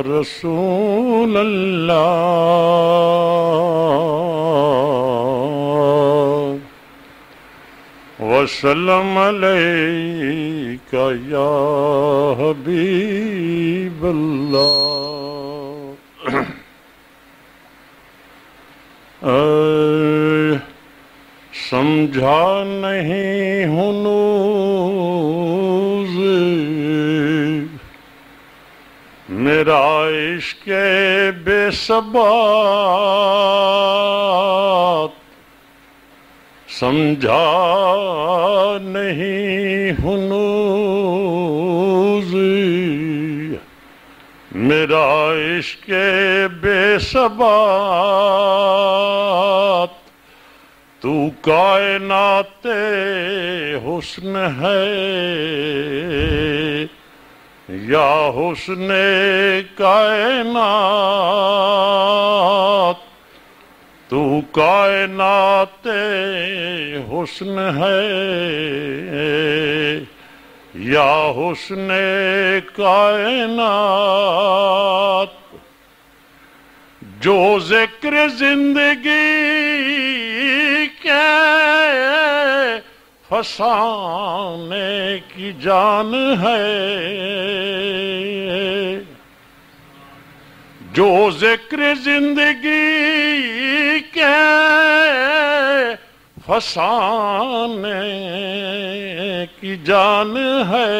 رسول اللہ وسلم علیک یا حبیب اللہ۔ سمجھا نہیں ہنوز میرا عشق بے ثبات، سمجھا نہیں ہنوز میرا عشق بے ثبات، تو کائنات حسن ہے یا حسن کائنات، تو کائنات حسن ہے یا حسن کائنات، جو ذکر زندگی کے فسانے کی جان ہے، جو ذکر زندگی کے فسانے کی جان ہے،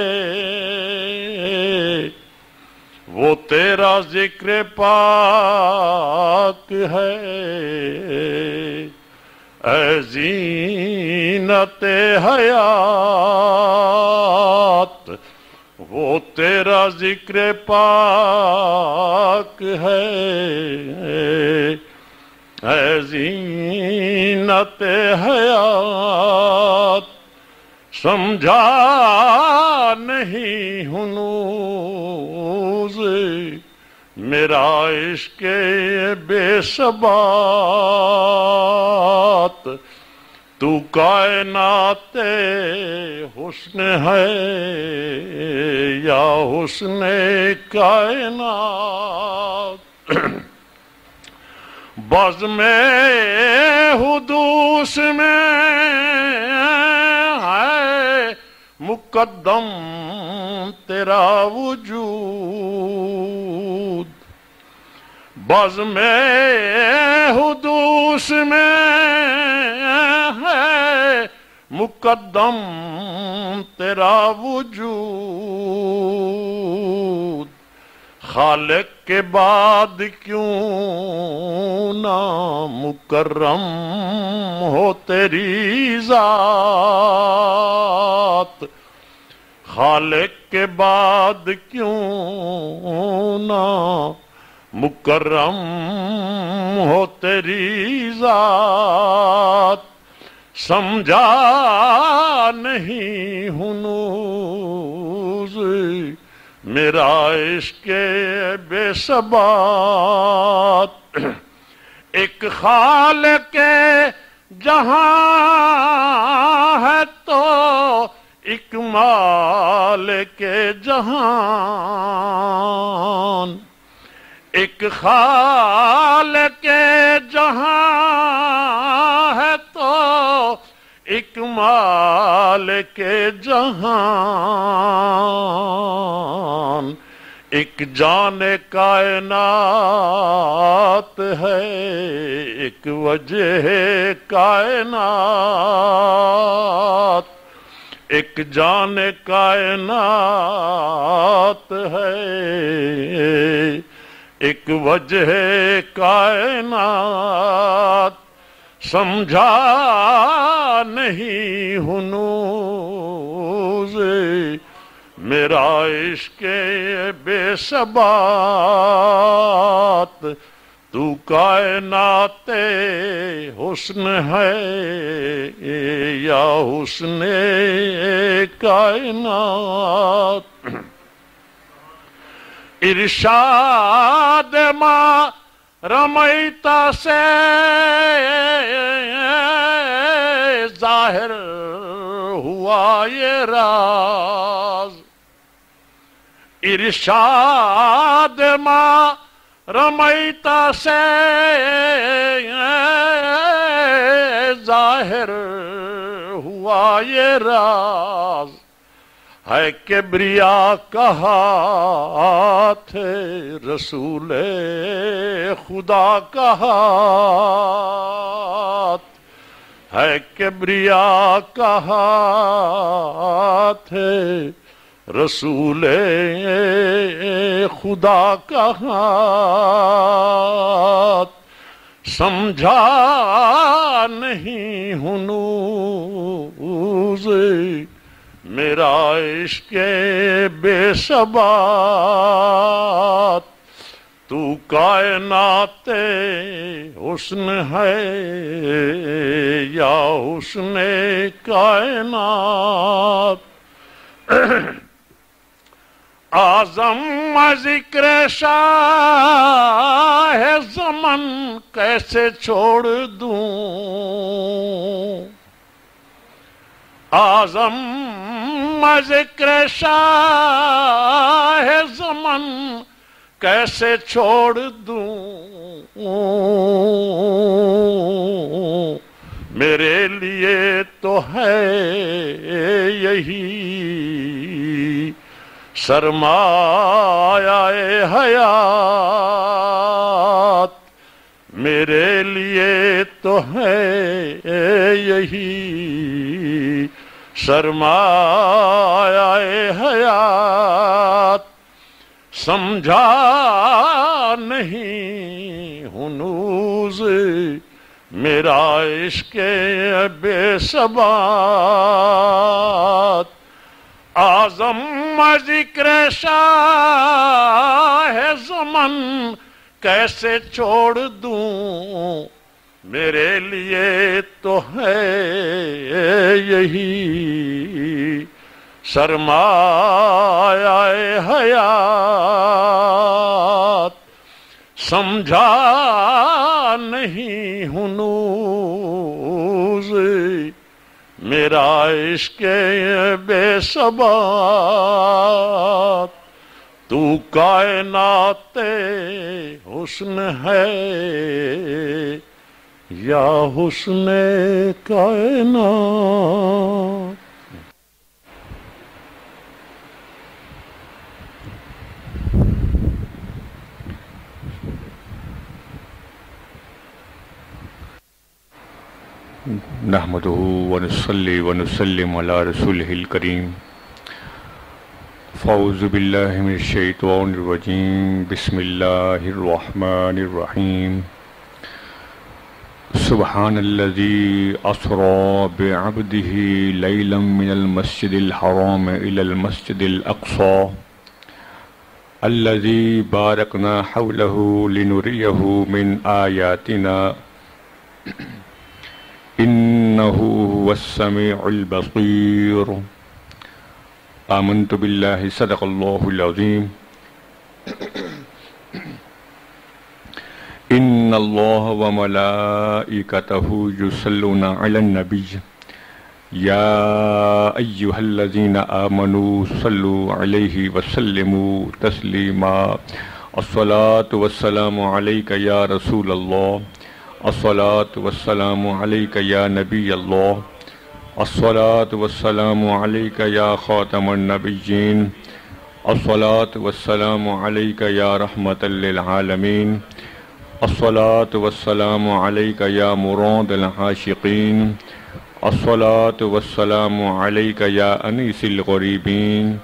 وہ تیرا ذکر پاک ہے، اے زینت حیات، وہ تیرا ذکر پاک ہے، اے زینت حیات، سمجھا نہیں ہنوز میرا عشق بے ثبات، تو کائنات حسن ہے یا حسن کائنات، بزم حدوث میں ہے مقدم تیرا وجود، بزم حدوث میں ہے مقدم تیرا وجود، خالق کے بعد کیوں نہ مکرم ہو تیری ذات، خالق کے بعد کیوں نہ مکرم ہو تیری ذات، سمجھا نہیں ہنوز میرا عشق بے ثبات، ایک خالق جہاں ہے تو ایک مالک جہان، ایک خالق جہاں ہے تو ایک مالک جہان، ایک جان کائنات ہے، ایک وجہ کائنات، ایک جان کائنات ہے، ایک وجہ کائنات، سمجھا نہیں ہنوز میرا عشق بے ثبات، تو کائنات حسن ہے یا حسن کائنات، ارشاد ما رمیت سے ظاہر ہوا یہ راز، ارشاد ما رمیت سے ظاہر ہوا یہ راز ہے کبریا کا ہاتھ رسول خدا کا ہاتھ ہے کبریا کا ہاتھ رسول خدا کا ہاتھ سمجھا نہیں ہنوز میرا عشق بے ثبات تو کائنات حسن ہے یا حسن کائنات اعظم ذکر شاہ زمن کیسے چھوڑ دوں اعظم ذکر شاہ زمن کیسے چھوڑ دوں میرے لیے تو ہے یہی سرمایہ حیات میرے لیے تو ہے یہی سرمایہ حیات سمجھا نہیں ہنوز میرا عشق بے ثبات اعظم ذکر شاہ زمن کیسے چھوڑ دوں میرے لیے تو ہے یہی سرمایہ حیات سمجھا نہیں ہنوز میرا عشق بے ثبات تو کائنات حسن ہے یا حسن کائنات نحمدہ ونصلی ونسلم علی رسولہ الکریم فاعوذ باللہ من الشیطان الرجیم بسم اللہ الرحمن الرحیم سبحان الذی اسری بعبدہ لیلا من المسجد الحرام الى المسجد الاقصى الذی بارکنا حولہ لنریہ من آیاتنا إنه هو السميع البصير آمنت بالله صدق الله العظيم إن الله وملائكته يصلون على النبي يا أيها الذين آمنوا صلوا عليه وسلموا تسليما الصلاة والسلام عليك يا رسول الله الصلاة والسلام عليك يا نبي الله الصلاة والسلام عليك يا خاتم النبيين الصلاة والسلام عليك يا رحمة للعالمين الصلاة والسلام عليك يا مراد العاشقين الصلاة والسلام عليك يا أنيس الغريبين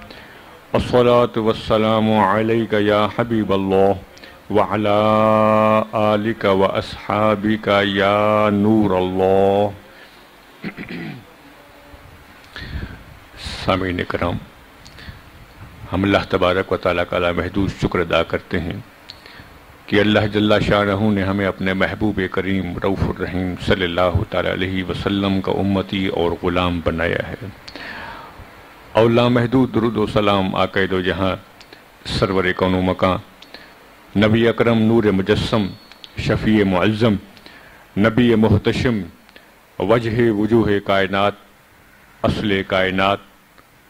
الصلاة والسلام عليك يا حبيب الله وعلى آلك وأصحابك يا نور اللہ. سامعین کرام، ہم اللہ تبارک و تعالیٰ کا لامحدود شکر ادا کرتے ہیں کہ اللہ جل شانہ نے ہمیں اپنے محبوب کریم رؤوف الرحیم صلی اللہ تعالیٰ علیہ وسلم کا امتی اور غلام بنایا ہے. اور لامحدود درود و سلام آقا دو جہاں سرور کون و مکان نبی اکرم نور مجسم شفیع معظم نبی محتشم وجہ وجوہ کائنات اصل کائنات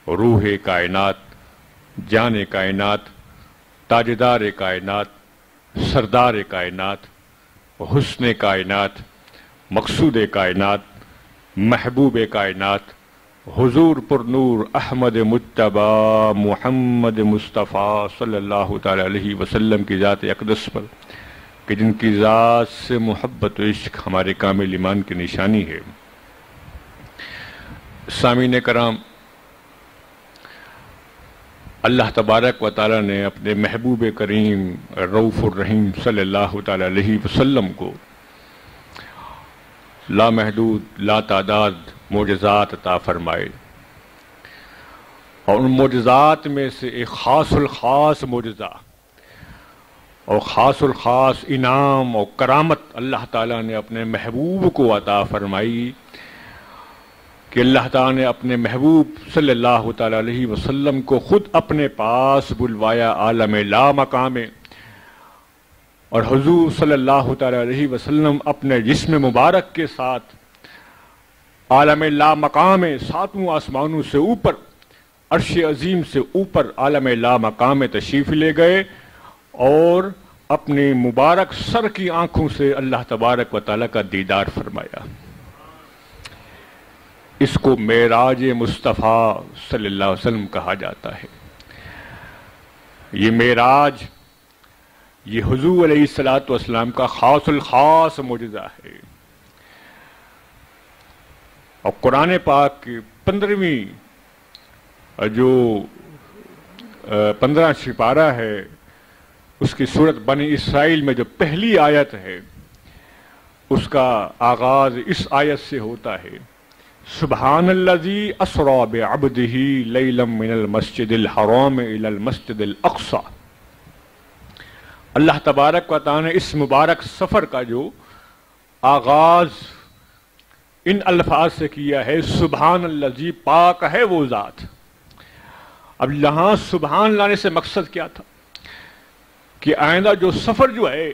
روح کائنات جان کائنات، تاجدار کائنات، سردار کائنات، حسن کائنات، مقصود کائنات، محبوب کائنات، حضور پر نور احمد مجتبی محمد مصطفیٰ صلی اللہ تعالی علیہ وسلم کی ذات اقدس پر، کہ جن کی ذات سے محبت و عشق ہمارے کامل ایمان کی نشانی ہے۔ سامعین کرام، اللہ تبارک و تعالی نے اپنے محبوب کریم رؤوف الرحیم صلی اللہ تعالی علیہ وسلم کو لامحدود لا تعداد معجزات عطا فرمائے، اور ان معجزات میں سے ایک خاص الخاص معجزہ اور خاص الخاص انعام اور کرامت اللہ تعالیٰ نے اپنے محبوب کو عطا فرمائی کہ اللہ تعالیٰ نے اپنے محبوب صلی اللہ تعالیٰ علیہ وسلم کو خود اپنے پاس بلوایا عالم لا مقام میں، اور حضور صلی اللہ تعالیٰ علیہ وسلم اپنے جسم مبارک کے ساتھ عالم لا مقام میں، ساتوں آسمانوں سے اوپر، عرش عظیم سے اوپر عالم لا مقام میں تشریف لے گئے، اور اپنے مبارک سر کی آنکھوں سے اللہ تبارک و تعالیٰ کا دیدار فرمایا۔ اس کو معراج مصطفیٰ صلی اللہ علیہ وسلم کہا جاتا ہے۔ یہ معراج، یہ حضور علیہ السلام کا خاص الخاص معجزہ ہے، اور قرآن پاک کی 15ویں جو 15 سپارہ ہے، اس کی سورت بنی اسرائیل میں جو پہلی آیت ہے، اس کا آغاز اس آیت سے ہوتا ہے، سبحان الذی اسری بعبدہ لیلا من المسجد الحرام الی المسجد الاقصی۔ اللہ تبارک و تعالی نے اس مبارک سفر کا جو آغاز ان الفاظ سے کیا ہے، سبحان الذی، پاک ہے وہ ذات۔ اب یہاں سبحان لانے سے مقصد کیا تھا کہ آئندہ جو سفر جو ہے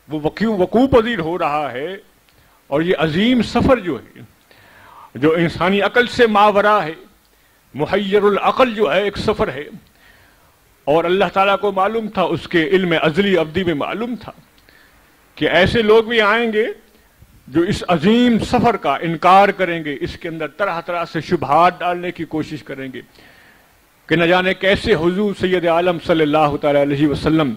وہ وقوع پذیر ہو رہا ہے، اور یہ عظیم سفر جو ہے، جو انسانی عقل سے ماورا ہے، محیر العقل جو ہے ایک سفر ہے، اور اللہ تعالیٰ کو معلوم تھا، اس کے علم ازلی ابدی میں معلوم تھا کہ ایسے لوگ بھی آئیں گے جو اس عظیم سفر کا انکار کریں گے، اس کے اندر طرح طرح سے شبہات ڈالنے کی کوشش کریں گے کہ نہ جانے کیسے حضور سید عالم صلی اللہ تعالی علیہ وسلم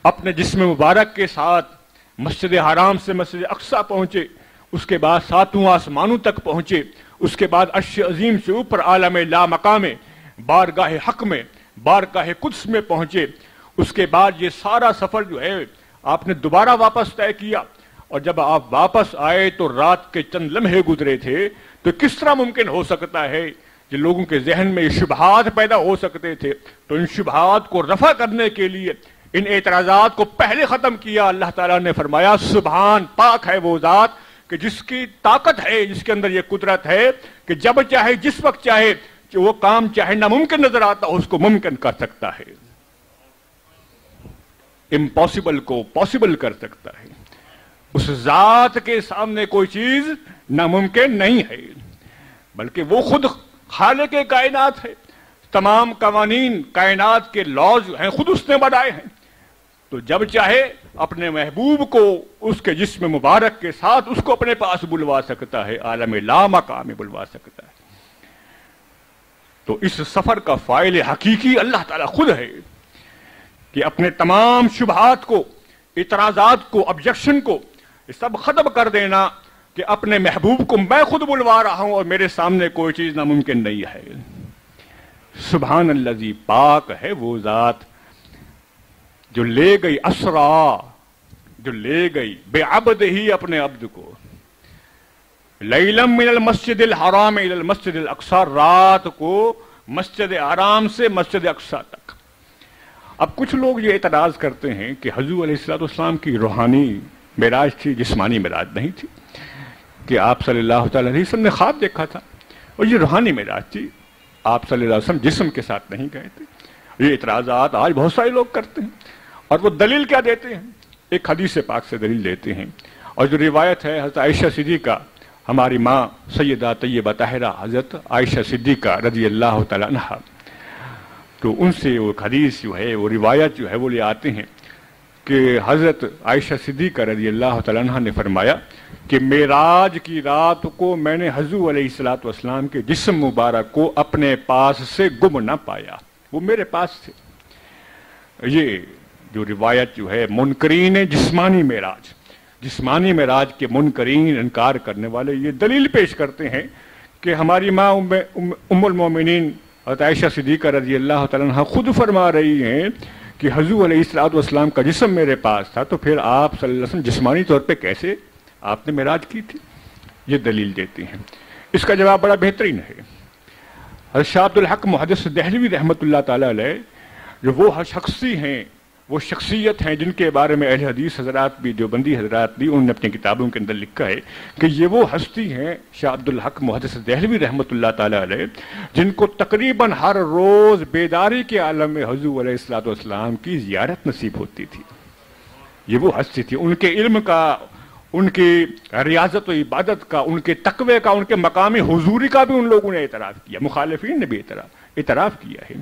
اپنے جسم مبارک کے ساتھ مسجد حرام سے مسجد اقصی پہنچے، اس کے بعد ساتوں آسمانوں تک پہنچے، اس کے بعد عرش عظیم سے اوپر عالم لا مقام میں، بارگاہ حق میں، بارگاہ قدس میں پہنچے۔ اس کے بعد یہ سارا سفر جو ہے آپ نے دوبارہ واپس طے کیا، اور جب آپ واپس آئے تو رات کے چند لمحے گزرے تھے، تو کس طرح ممکن ہو سکتا ہے کہ لوگوں کے ذہن میں یہ شبہات پیدا ہو سکتے تھے؟ تو ان شبہات کو رفع کرنے کے لیے، ان اعتراضات کو پہلے ختم کیا۔ اللہ تعالیٰ نے فرمایا سبحان، پاک ہے وہ ذات کہ جس کی طاقت ہے، جس کے اندر یہ قدرت ہے کہ جب چاہے، جس وقت چاہے، کہ وہ کام چاہے ناممکن نظر آتا ہو اس کو ممکن کر سکتا ہے، امپاسبل کو پاسبل کر سکتا ہے۔ اس ذات کے سامنے کوئی چیز ناممکن نہیں ہے، بلکہ وہ خود خالق کائنات ہے۔ تمام قوانین کائنات کے لاز جو ہیں خود اس نے بنائے ہیں، تو جب چاہے اپنے محبوب کو اس کے جسم مبارک کے ساتھ اس کو اپنے پاس بلوا سکتا ہے، عالم لا مقام میں بلوا سکتا ہے۔ تو اس سفر کا فاعل حقیقی اللہ تعالیٰ خود ہے کہ اپنے تمام شبہات کو، اعتراضات کو، آبجیکشن کو سب ختم کر دینا کہ اپنے محبوب کو میں خود بلوا رہا ہوں اور میرے سامنے کوئی چیز ناممکن نہیں ہے۔ سبحان الذی، پاک ہے وہ ذات جو لے گئی اسرا، جو لے گئی بے عبد ہی اپنے عبد کو، لیلم من المسجد الحرام الى المسجد الاقصی، رات کو مسجد حرام سے مسجد اقصی تک۔ اب کچھ لوگ یہ اعتراض کرتے ہیں کہ حضور علیہ السلام کی روحانی معراج تھی، جسمانی معراج نہیں تھی، کہ آپ صلی اللہ تعالی علیہ وسلم نے خواب دیکھا تھا، اور یہ روحانی معراج تھی، آپ صلی اللہ علیہ وسلم جسم کے ساتھ نہیں گئے تھے۔ یہ اعتراضات آج بہت سارے لوگ کرتے ہیں، اور وہ دلیل کیا دیتے ہیں؟ ایک حدیث پاک سے دلیل دیتے ہیں، اور جو روایت ہے حضرت عائشہ صدیقہ، ہماری ماں سیدہ طیبہ طاہرہ حضرت عائشہ صدیقہ رضی اللہ تعالی عنہا، تو ان سے وہ حدیث جو ہے وہ روایت جو ہے وہ لے آتے ہیں کہ حضرت عائشہ صدیقہ رضی اللہ تعالیٰ عنہ نے فرمایا کہ معراج کی رات کو میں نے حضور علیہ الصلوۃ والسلام کے جسم مبارک کو اپنے پاس سے گم نہ پایا، وہ میرے پاس تھے۔ یہ جو روایت جو ہے منکرین جسمانی معراج کے منکرین، انکار کرنے والے، یہ دلیل پیش کرتے ہیں کہ ہماری ماں ام المومنین حضرت عائشہ صدیقہ رضی اللہ تعالیٰ عنہ خود فرما رہی ہیں کہ حضور علیہ الصلوۃ والسلام کا جسم میرے پاس تھا، تو پھر آپ صلی اللہ علیہ وسلم جسمانی طور پہ کیسے آپ نے معراج کی تھی؟ یہ دلیل دیتے ہیں۔ اس کا جواب بڑا بہترین ہے۔ حضرت شاہ عبد الحق محدث دہلوی رحمۃ اللہ تعالیٰ علیہ جو وہ شخصی ہیں، وہ شخصیت ہیں جن کے بارے میں اہل حدیث حضرات بھی، دیوبندی حضرات بھی، انہوں نے اپنی کتابوں کے اندر لکھا ہے کہ یہ وہ ہستی ہیں شاہ عبد الحق محدث دہلوی رحمۃ اللہ تعالیٰ علیہ جن کو تقریباً ہر روز بیداری کے عالم میں حضور علیہ الصلوۃ والسلام کی زیارت نصیب ہوتی تھی۔ یہ وہ ہستی تھی، ان کے علم کا، ان کی ریاضت و عبادت کا، ان کے تقوی کا، ان کے مقام حضوری کا بھی ان لوگوں نے اعتراف کیا، مخالفین نے بھی اعتراف کیا ہے۔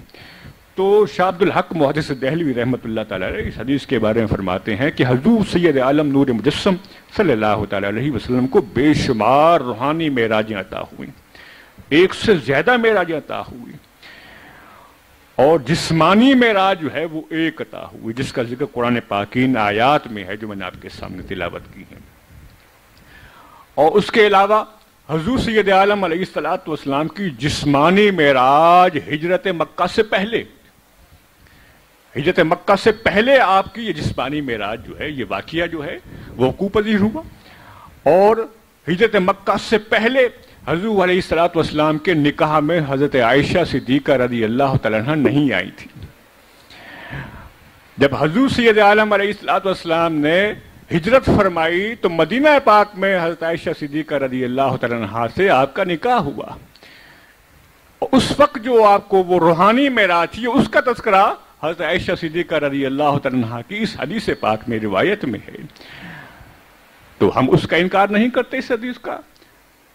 تو شاہ عبد الحق محدث دہلوی رحمۃ اللہ تعالیٰ علیہ اس حدیث کے بارے میں فرماتے ہیں کہ حضور سید عالم نور مجسم صلی اللہ تعالیٰ علیہ وسلم کو بے شمار روحانی معراجیں عطا ہوئیں، ایک سے زیادہ معراجیں عطا ہوئی، اور جسمانی معراج جو ہے وہ ایک عطا ہوئی، جس کا ذکر قرآن پاک کی آیات میں ہے جو میں نے آپ کے سامنے تلاوت کی ہے۔ اور اس کے علاوہ حضور سید عالم علیہ الصلوۃ والسلام کی جسمانی معراج ہجرت مکہ سے پہلے آپ کی یہ جسمانی معراج جو ہے، یہ واقعہ جو ہے وہ وقوع پذیر ہوا، اور ہجرت مکہ سے پہلے حضور علیہ الصلوۃ والسلام کے نکاح میں حضرت عائشہ صدیقہ رضی اللہ تعالیٰ عنہ نہیں آئی تھی۔ جب حضور سید عالم علیہ الصلوۃ والسلام نے ہجرت فرمائی تو مدینہ پاک میں حضرت عائشہ صدیقہ رضی اللہ تعالیٰ عنہ سے آپ کا نکاح ہوا۔ اس وقت جو آپ کو وہ روحانی معراج تھی، اس کا تذکرہ حضرت عائشہ صدیقہ رضی اللہ تعالیٰ عنہ کی اس حدیث پاک میں روایت میں ہے، تو ہم اس کا انکار نہیں کرتے اس حدیث کا۔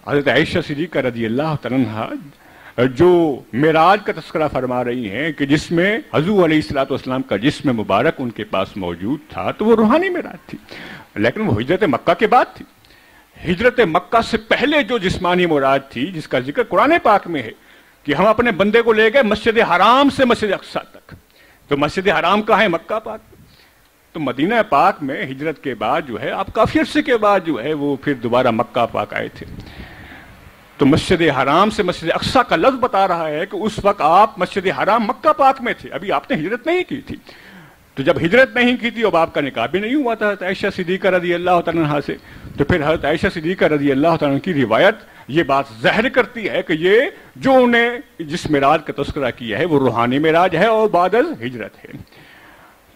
حضرت عائشہ صدیقہ رضی اللہ تعالیٰ عنہ جو معراج کا تذکرہ فرما رہی ہیں کہ جس میں حضور علیہ الصلوۃ والسلام کا جسم مبارک ان کے پاس موجود تھا، تو وہ روحانی معراج تھی، لیکن وہ ہجرت مکہ کے بعد تھی۔ ہجرت مکہ سے پہلے جو جسمانی معراج تھی، جس کا ذکر قرآن پاک میں ہے کہ ہم اپنے بندے کو لے گئے مسجد حرام سے مسجد اقصیٰ تک، تو مسجد حرام کہاں ہے؟ مکہ پاک۔ تو مدینہ پاک میں ہجرت کے بعد جو ہے آپ کافی عرصے کے بعد جو ہے وہ پھر دوبارہ مکہ پاک آئے تھے، تو مسجد حرام سے مسجد اقصیٰ کا لفظ بتا رہا ہے کہ اس وقت آپ مسجد حرام مکہ پاک میں تھے، ابھی آپ نے ہجرت نہیں کی تھی۔ تو جب ہجرت نہیں کی تھی، اب آپ کا نکاح بھی نہیں ہوا تھا حضرت عائشہ صدیقہ رضی اللہ تعالیٰ عنہ سے، تو پھر حضرت عائشہ صدیقہ رضی اللہ تعالیٰ عنہ کی روایت یہ بات ظاہر کرتی ہے کہ یہ جو انہیں جس معراج کا تذکرہ کیا ہے وہ روحانی معراج ہے اور بعد از ہجرت ہے۔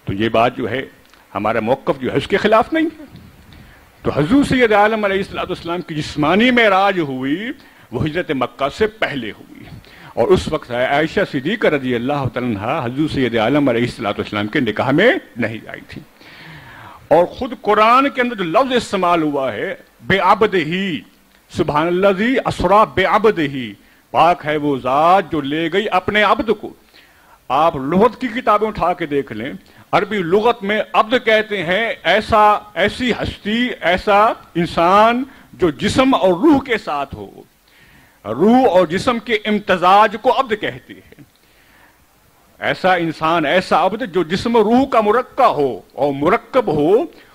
تو یہ بات جو ہے ہمارا موقف جو ہے اس کے خلاف نہیں ہے۔ تو حضور سید عالم علیہ الصلوۃ والسلام کی جسمانی معراج ہوئی وہ ہجرت مکہ سے پہلے ہوئی، اور اس وقت عائشہ صدیقہ رضی اللہ تعالیٰ عنہ حضور سید عالم علیہ الصلوۃ والسلام کے نکاح میں نہیں آئی تھی۔ اور خود قرآن کے اندر جو لفظ استعمال ہوا ہے بے عبدہ، سبحان الذی اسری بعبدہ، پاک ہے وہ ذات جو لے گئی اپنے عبد کو۔ آپ لغت کی کتابیں اٹھا کے دیکھ لیں، عربی لغت میں عبد کہتے ہیں ایسی ہستی، ایسا انسان جو جسم اور روح کے ساتھ ہو، روح اور جسم کے امتزاج کو عبد کہتے ہیں۔ ایسا انسان، ایسا عبد جو جسم و روح کا مرکب ہو اور مرکب ہو،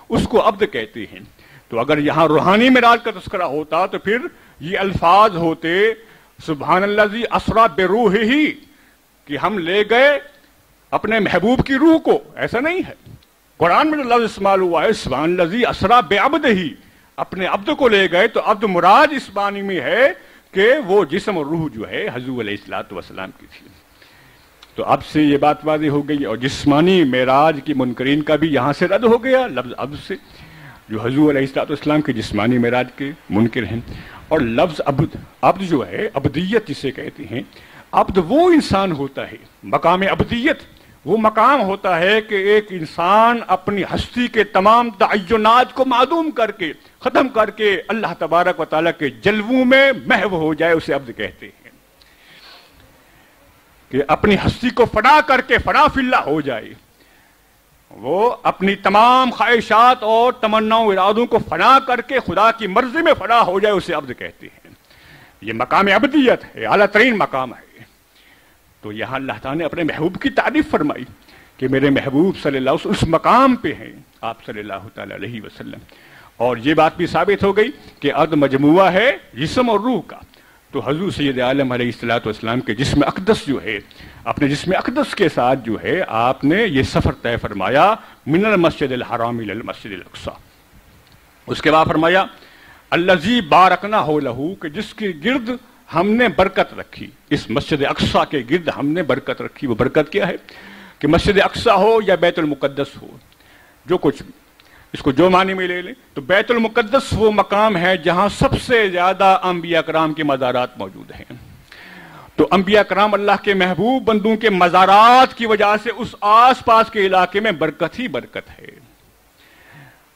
اس کو عبد کہتے ہیں۔ تو اگر یہاں روحانی معراج کا تذکرہ ہوتا تو پھر یہ الفاظ ہوتے سبحان الذی اسری بروحہ، کہ ہم لے گئے اپنے محبوب کی روح کو، ایسا نہیں ہے۔ قرآن میں جو لفظ استعمال ہوا ہے سبحان الذی اسری بعبدہ، اپنے عبد کو لے گئے، تو عبد مراد اس معنی میں ہے کہ وہ جسم اور روح جو ہے حضور علیہ الصلوۃ والسلام کی تھی۔ تو اب سے یہ بات واضح ہو گئی، اور جسمانی معراج کی منکرین کا بھی یہاں سے رد ہو گیا لفظ عبد سے، جو حضور علیہ الصلوۃ والسلام کے جسمانی معراج کے منکر ہیں۔ اور لفظ عبد جو ہے عبدیت جسے کہتے ہیں، عبد وہ انسان ہوتا ہے، مقام عبدیت وہ مقام ہوتا ہے کہ ایک انسان اپنی ہستی کے تمام تعینات کو معدوم کر کے، ختم کر کے اللہ تبارک و تعالیٰ کے جلووں میں محو ہو جائے، اسے عبد کہتے ہیں۔ کہ اپنی ہستی کو فنا کر کے فنا فی اللہ ہو جائے، وہ اپنی تمام خواہشات اور تمناؤں ارادوں کو فنا کر کے خدا کی مرضی میں فنا ہو جائے، اسے عبد کہتے ہیں۔ یہ مقام عبدیت ہے، اعلیٰ ترین مقام ہے۔ تو یہاں اللہ تعالیٰ نے اپنے محبوب کی تعریف فرمائی کہ میرے محبوب صلی اللہ علیہ وسلم اس مقام پہ ہیں، آپ صلی اللہ تعالیٰ علیہ وسلم۔ اور یہ بات بھی ثابت ہو گئی کہ عبد مجموعہ ہے جسم اور روح کا۔ تو حضور سید عالم علیہ الصلوۃ والسلام کے جسم اقدس جو ہے، اپنے جسم اقدس کے ساتھ جو ہے آپ نے یہ سفر طے فرمایا، من المسجد الحرام الی المسجد الاقصی۔ اس کے بعد فرمایا الذی بارکنا حولہ، کہ جس کے گرد ہم نے برکت رکھی، اس مسجد اقصی کے گرد ہم نے برکت رکھی۔ وہ برکت کیا ہے کہ مسجد اقصی ہو یا بیت المقدس ہو، جو کچھ اس کو جو معنی میں لے لیں، تو بیت المقدس وہ مقام ہے جہاں سب سے زیادہ انبیاء کرام کے مزارات موجود ہیں۔ تو انبیاء کرام اللہ کے محبوب بندوں کے مزارات کی وجہ سے اس آس پاس کے علاقے میں برکت ہی برکت ہے۔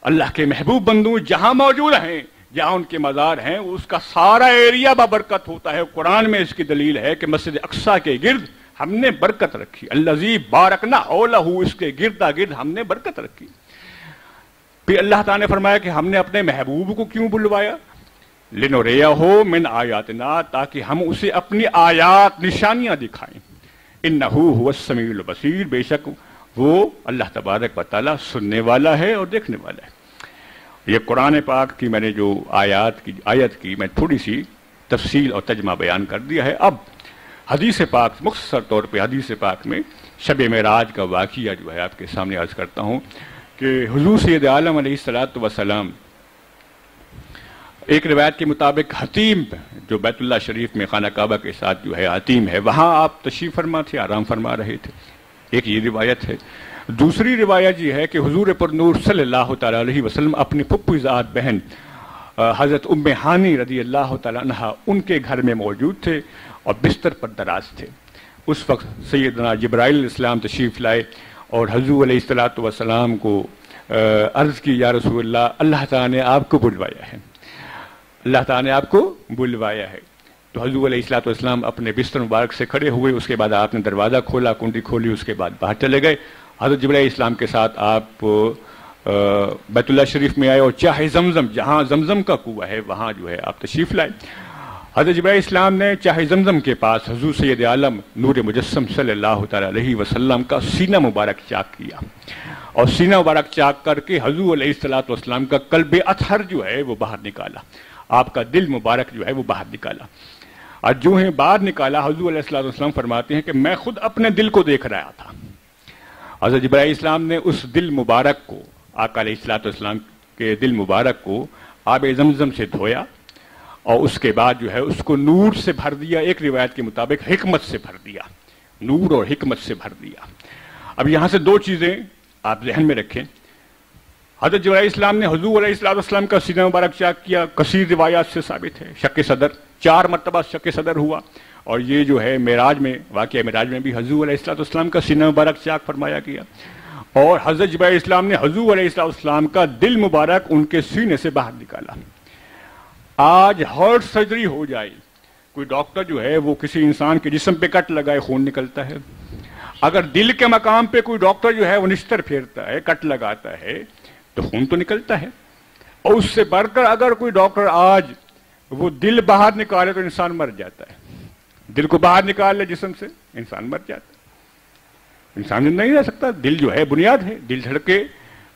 اللہ کے محبوب بندوں جہاں موجود ہیں، جہاں ان کے مزار ہیں، اس کا سارا ایریا بابرکت ہوتا ہے۔ قرآن میں اس کی دلیل ہے کہ مسجد اقصی کے گرد ہم نے برکت رکھی، الذی بارکنا حولہ، اس کے گردا گرد ہم نے برکت رکھی۔ پھر اللہ تعالیٰ نے فرمایا کہ ہم نے اپنے محبوب کو کیوں بلوایا؟ لِنُرِيَهُ مِنْ آیاتنا، تاکہ ہم اسے اپنی آیات نشانیاں دکھائیں۔ اِنَّهُ هُوَ السَّمِيعُ الْبَصِيرُ، بے شک وہ اللہ تبارک و تعالیٰ سننے والا ہے اور دیکھنے والا ہے۔ یہ قرآن پاک کی میں نے جو آیت کی میں تھوڑی سی تفصیل اور ترجمہ بیان کر دیا ہے۔ اب حدیث پاک، مختصر طور پہ حدیث پاک میں شب معراج کا واقعہ جو ہے آپ کے سامنے عرض کرتا ہوں کہ حضور سید عالم علیہ الصلوۃ والسلام ایک روایت کے مطابق حتیم، جو بیت اللہ شریف میں خانہ کعبہ کے ساتھ جو ہے حتیم ہے، وہاں آپ تشریف فرما تھے، آرام فرما رہے تھے۔ ایک یہ روایت ہے۔ دوسری روایت یہ ہے کہ حضور پر نور صلی اللہ تعالیٰ علیہ وسلم اپنی پھپھی ذات بہن حضرت ام ہانی رضی اللہ تعالیٰ عنہا ان کے گھر میں موجود تھے اور بستر پر دراز تھے۔ اس وقت سیدنا جبرائیل علیہ السلام تشریف لائے اور حضور علیہ الصلوۃ والسلام کو عرض کی، یا رسول اللہ، اللہ تعالیٰ نے آپ کو بلوایا ہے، اللہ تعالیٰ نے آپ کو بلوایا ہے۔ تو حضور علیہ الصلوۃ والسلام اپنے بستر مبارک سے کھڑے ہوئے، اس کے بعد آپ نے دروازہ کھولا، کنڈی کھولی، اس کے بعد باہر چلے گئے۔ حضرت جبرائیل علیہ السلام کے ساتھ آپ بیت اللہ شریف میں آئے اور چاہے زمزم، جہاں زمزم کا کنواں ہے، وہاں جو ہے آپ تشریف لائے۔ حضرت جبرائیل السلام نے چاہے زمزم کے پاس حضور سید عالم نور مجسم صلی اللہ تعالیٰ علیہ وسلم کا سینہ مبارک چاک کیا، اور سینہ مبارک چاک کر کے حضور علیہ الصلوۃ والسلام کا قلب اطہر جو ہے وہ باہر نکالا، آپ کا دل مبارک جو ہے وہ باہر نکالا۔ اور جو ہے باہر نکالا، حضور علیہ الصلوۃ والسلام فرماتے ہیں کہ میں خود اپنے دل کو دیکھ رہا تھا۔ حضرت جبرائیل السلام نے اس دل مبارک کو، آقا علیہ الصلوۃ والسلام کے دل مبارک کو آب زمزم سے دھویا، اور اس کے بعد جو ہے اس کو نور سے بھر دیا، ایک روایت کے مطابق حکمت سے بھر دیا، نور اور حکمت سے بھر دیا۔ اب یہاں سے دو چیزیں آپ ذہن میں رکھیں۔ حضرت جبرائیل السلام نے حضور علیہ السلام کا سینہ مبارک چاک کیا، کثیر روایات سے ثابت ہے۔ شق صدر 4 مرتبہ شق صدر ہوا، اور یہ جو ہے معراج میں، واقعہ معراج میں بھی حضور علیہ السلام کا سینہ مبارک چاک فرمایا گیا، اور حضرت جبرائیل السلام نے حضور علیہ السلام کا دل مبارک ان کے سینے سے باہر نکالا۔ آج ہارٹ سرجری ہو جائے، کوئی ڈاکٹر جو ہے وہ کسی انسان کے جسم پہ کٹ لگائے، خون نکلتا ہے۔ اگر دل کے مقام پہ کوئی ڈاکٹر جو ہے وہ نشتر پھیرتا ہے، کٹ لگاتا ہے، تو خون تو نکلتا ہے۔ اور اس سے بڑھ کر اگر کوئی ڈاکٹر آج وہ دل باہر نکالے تو انسان مر جاتا ہے۔ دل کو باہر نکال لے جسم سے، انسان مر جاتا ہے۔ انسان زندہ نہیں رہ سکتا، دل جو ہے بنیاد ہے، دل دھڑکے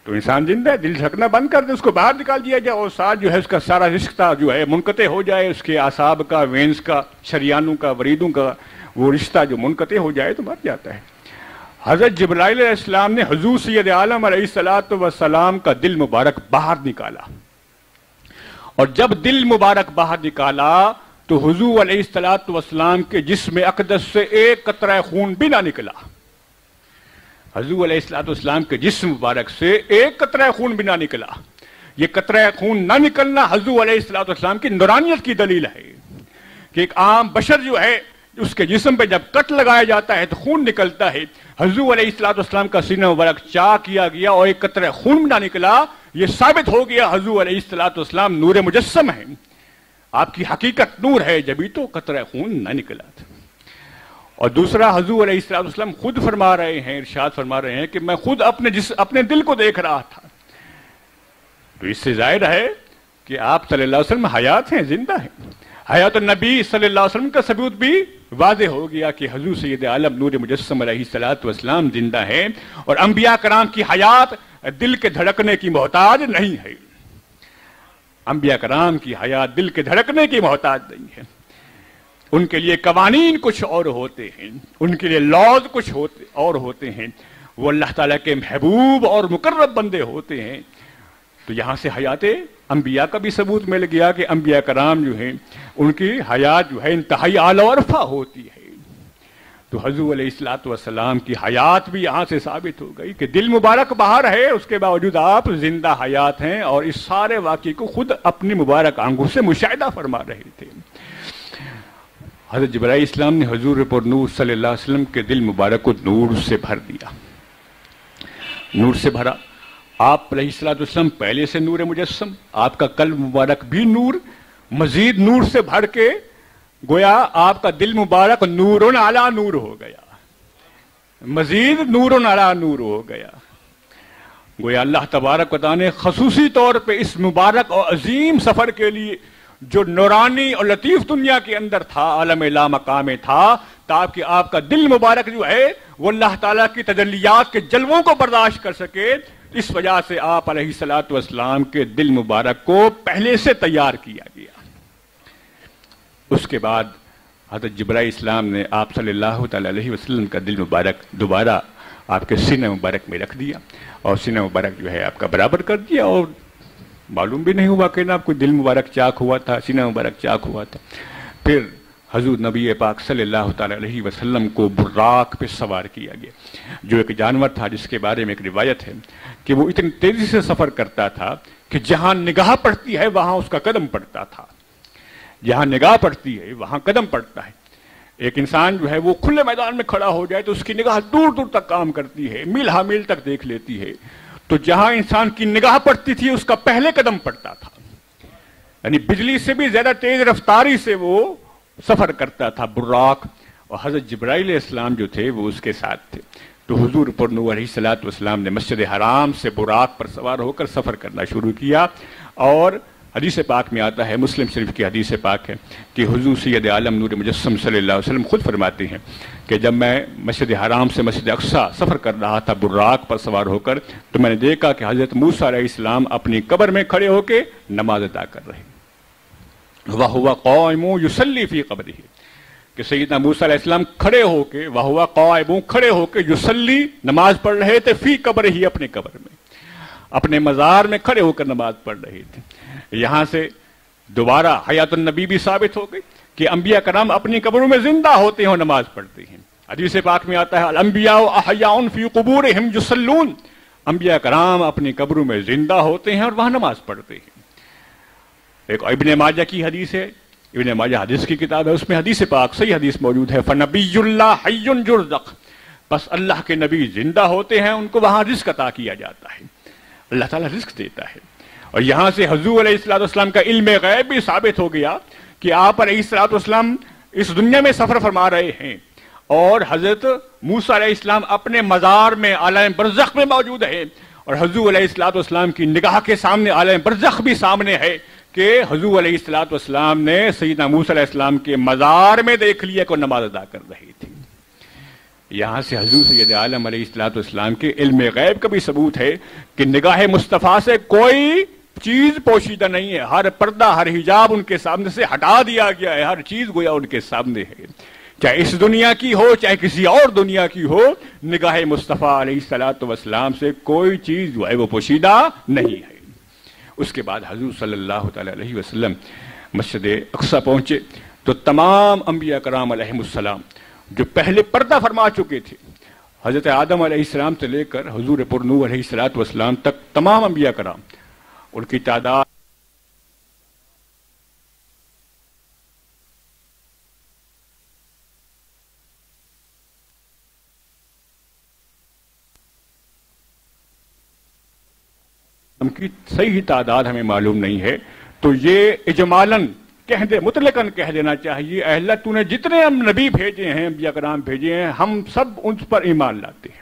تو انسان زندہ ہے، دل دھڑکنا بند کر دے، اس کو باہر نکال دیا جائے، اور ساتھ جو ہے اس کا سارا رشتہ جو ہے منقطع ہو جائے، اس کے اعصاب کا، وینز کا، شریانوں کا، وریدوں کا وہ رشتہ جو منقطع ہو جائے تو مر جاتا ہے۔ حضرت جبرائیل علیہ السلام نے حضور سید عالم علیہ الصلوۃ والسلام کا دل مبارک باہر نکالا، اور جب دل مبارک باہر نکالا تو حضور علیہ الصلوۃ والسلام کے جسم اقدس سے ایک قطرہ خون بھی نہ نکلا۔ حضور علیہ الصلوۃ والسلام کے جسم مبارک سے ایک قطرہ خون بھی نہ نکلا۔ یہ قطرہ خون نہ نکلنا حضور علیہ الصلوۃ والسلام کی نورانیت کی دلیل ہے کہ ایک عام بشر جو ہے اس کے جسم پہ جب کٹ لگایا جاتا ہے تو خون نکلتا ہے۔ حضور علیہ الصلوۃ والسلام کا سینہ مبارک چاک کیا گیا اور ایک قطرہ خون بھی نہ نکلا، یہ ثابت ہو گیا حضور علیہ الصلوۃ والسلام نور مجسم ہے، آپ کی حقیقت نور ہے، جبھی تو قطرہ خون نہ نکلا تھا۔ اور دوسرا حضور علیہ السلام خود فرما رہے ہیں، ارشاد فرما رہے ہیں کہ میں خود اپنے دل کو دیکھ رہا تھا. تو اس سے ظاہر ہے کہ آپ صلی اللہ علیہ وسلم حیات ہیں، زندہ ہیں. حیات النبی صلی اللہ علیہ وسلم کا ثبوت بھی واضح ہو گیا کہ حضور سید عالم نور مجسم علیہ السلام زندہ ہیں، اور انبیاء کرام کی حیات دل کے دھڑکنے کی محتاج نہیں ہے. انبیاء کرام کی حیات دل کے دھڑکنے کی محتاج نہیں ہے. ان کے لیے قوانین کچھ اور ہوتے ہیں، ان کے لیے لاز کچھ اور ہوتے ہیں. وہ اللہ تعالیٰ کے محبوب اور مقرب بندے ہوتے ہیں. تو یہاں سے حیات انبیاء کا بھی ثبوت مل گیا کہ انبیاء کرام جو ہیں ان کی حیات جو ہے انتہائی اعلیٰ و رفع ہوتی ہے. تو حضور علیہ السلام کی حیات بھی یہاں سے ثابت ہو گئی کہ دل مبارک باہر ہے، اس کے باوجود آپ زندہ حیات ہیں، اور اس سارے واقعے کو خود اپنی مبارک آنکھوں سے مشاہدہ فرما رہے تھے. حضرت جبرائیل اسلام نے حضور پر نور صلی اللہ علیہ وسلم کے دل مبارک کو نور سے بھر دیا. نور سے بھرا. آپ علیہ السلام پہلے سے نور مجسم، آپ کا قلب مبارک بھی نور، مزید نور سے بھر کے گویا آپ کا دل مبارک نور علی نور ہو گیا، مزید نور علی نور ہو گیا. گویا اللہ تبارک و تعالیٰ نے خصوصی طور پہ اس مبارک اور عظیم سفر کے لیے جو نورانی اور لطیف دنیا کے اندر تھا، عالم لا مقام تھا، تاکہ آپ کا دل مبارک جو ہے وہ اللہ تعالیٰ کی تجلیات کے جلووں کو برداشت کر سکے. اس وجہ سے آپ علیہ السلام کے دل مبارک کو پہلے سے تیار کیا گیا. اس کے بعد حضرت جبرائیل اسلام نے آپ صلی اللہ تعالی علیہ وسلم کا دل مبارک دوبارہ آپ کے سینہ مبارک میں رکھ دیا، اور سینہ مبارک جو ہے آپ کا برابر کر دیا، اور معلوم بھی نہیں ہوا کہ نا کوئی دل مبارک چاک ہوا تھا، سینہ مبارک چاک ہوا تھا. پھر حضور نبی پاک صلی اللہ تعالی علیہ وسلم کو براق پہ سوار کیا گیا، جو ایک جانور تھا جس کے بارے میں ایک روایت ہے کہ وہ اتنی تیزی سے سفر کرتا تھا کہ جہاں نگاہ پڑتی ہے وہاں اس کا قدم پڑتا تھا، جہاں نگاہ پڑتی ہے وہاں قدم پڑتا ہے. ایک انسان جو ہے وہ کھلے میدان میں کھڑا ہو جائے تو اس کی نگاہ دور دور تک کام کرتی ہے، میل ہا میل تک دیکھ لیتی ہے. تو جہاں انسان کی نگاہ پڑتی تھی اس کا پہلے قدم پڑتا تھا، یعنی بجلی سے بھی زیادہ تیز رفتاری سے وہ سفر کرتا تھا براق. اور حضرت جبرائیل علیہ السلام جو تھے وہ اس کے ساتھ تھے. تو حضور پر نور علیہ السلام نے مسجد حرام سے براق پر سوار ہو کر سفر کرنا شروع کیا. اور حدیث پاک میں آتا ہے، مسلم شریف کی حدیث پاک ہے کہ حضور سید عالم نور مجسم صلی اللہ علیہ وسلم خود فرماتے ہیں کہ جب میں مسجد حرام سے مسجد اقصی سفر کر رہا تھا براق پر سوار ہو کر، تو میں نے دیکھا کہ حضرت موسیٰ علیہ السلام اپنی قبر میں کھڑے ہو کے نماز ادا کر رہے ہیں. وَهُوَ قَائِمٌ يُصَلِّي فِي قَبْرِهِ، کہ سیدنا موسیٰ علیہ السلام کھڑے ہو کے، وَهُوَ قَائِمٌ کھڑے ہو کے، یصلی نماز پڑھ رہے تھے، فی قبرہ اپنے قبر میں، اپنے مزار میں کھڑے ہو کر نماز پڑھ رہے تھے. یہاں سے دوبارہ حیات النبی بھی ثابت ہو گئی کہ انبیاء کرام اپنی قبروں میں زندہ ہوتے ہیں اور نماز پڑھتے ہیں. حدیث پاک میں آتا ہے الانبیاء احیاء فی قبورہم یصلون، انبیاء کرام اپنی قبروں میں زندہ ہوتے ہیں اور وہاں نماز پڑھتے ہیں. ایک ابن ماجہ کی حدیث ہے، ابن ماجہ حدیث کی کتاب ہے، اس میں حدیث پاک صحیح حدیث موجود ہے، فنبی اللہ حی یرزق، بس اللہ کے نبی زندہ ہوتے ہیں، ان کو وہاں رزق عطا کیا جاتا ہے، اللہ تعالیٰ رزق دیتا ہے. اور یہاں سے حضور علیہ السلام کا علم غیب بھی ثابت ہو گیا کہ آپ علیہ السلام اس دنیا میں سفر فرما رہے ہیں، اور حضرت موسیٰ علیہ السلام اپنے مزار میں عالم برزخ میں موجود ہے، اور حضور علیہ السلام کی نگاہ کے سامنے عالم برزخ بھی سامنے ہے کہ حضور علیہ السلام نے سیدنا موسیٰ علیہ السلام کے مزار میں دیکھ لیا کہ وہ نماز ادا کر رہی تھی. یہاں سے حضور سید عالم علیہ السلام کے علم غیب کا بھی ثبوت ہے کہ نگاہ مصطفیٰ سے کوئی چیز پوشیدہ نہیں ہے، ہر پردہ ہر حجاب ان کے سامنے سے ہٹا دیا گیا ہے، ہر چیز گویا ان کے سامنے ہے، چاہے اس دنیا کی ہو چاہے کسی اور دنیا کی ہو، نگاہ مصطفیٰ علیہ السلام سے کوئی چیز جو ہے وہ پوشیدہ نہیں ہے. اس کے بعد حضور صلی اللہ تعالی علیہ وسلم مسجد اقصی پہنچے تو تمام انبیاء کرام علیہم السلام جو پہلے پردہ فرما چکے تھے، حضرت آدم علیہ السلام سے لے کر حضور پر نور علیہ السلام تک تمام انبیاء کرام، ان کی تعداد کی صحیح تعداد ہمیں معلوم نہیں ہے، تو یہ اجمالاً کہہ دے، مطلقاً کہہ دینا چاہیے اے اللہ تو نے جتنے ہم نبی بھیجے ہیں، انبیاء کرام بھیجے ہیں، ہم سب ان پر ایمان لاتے ہیں،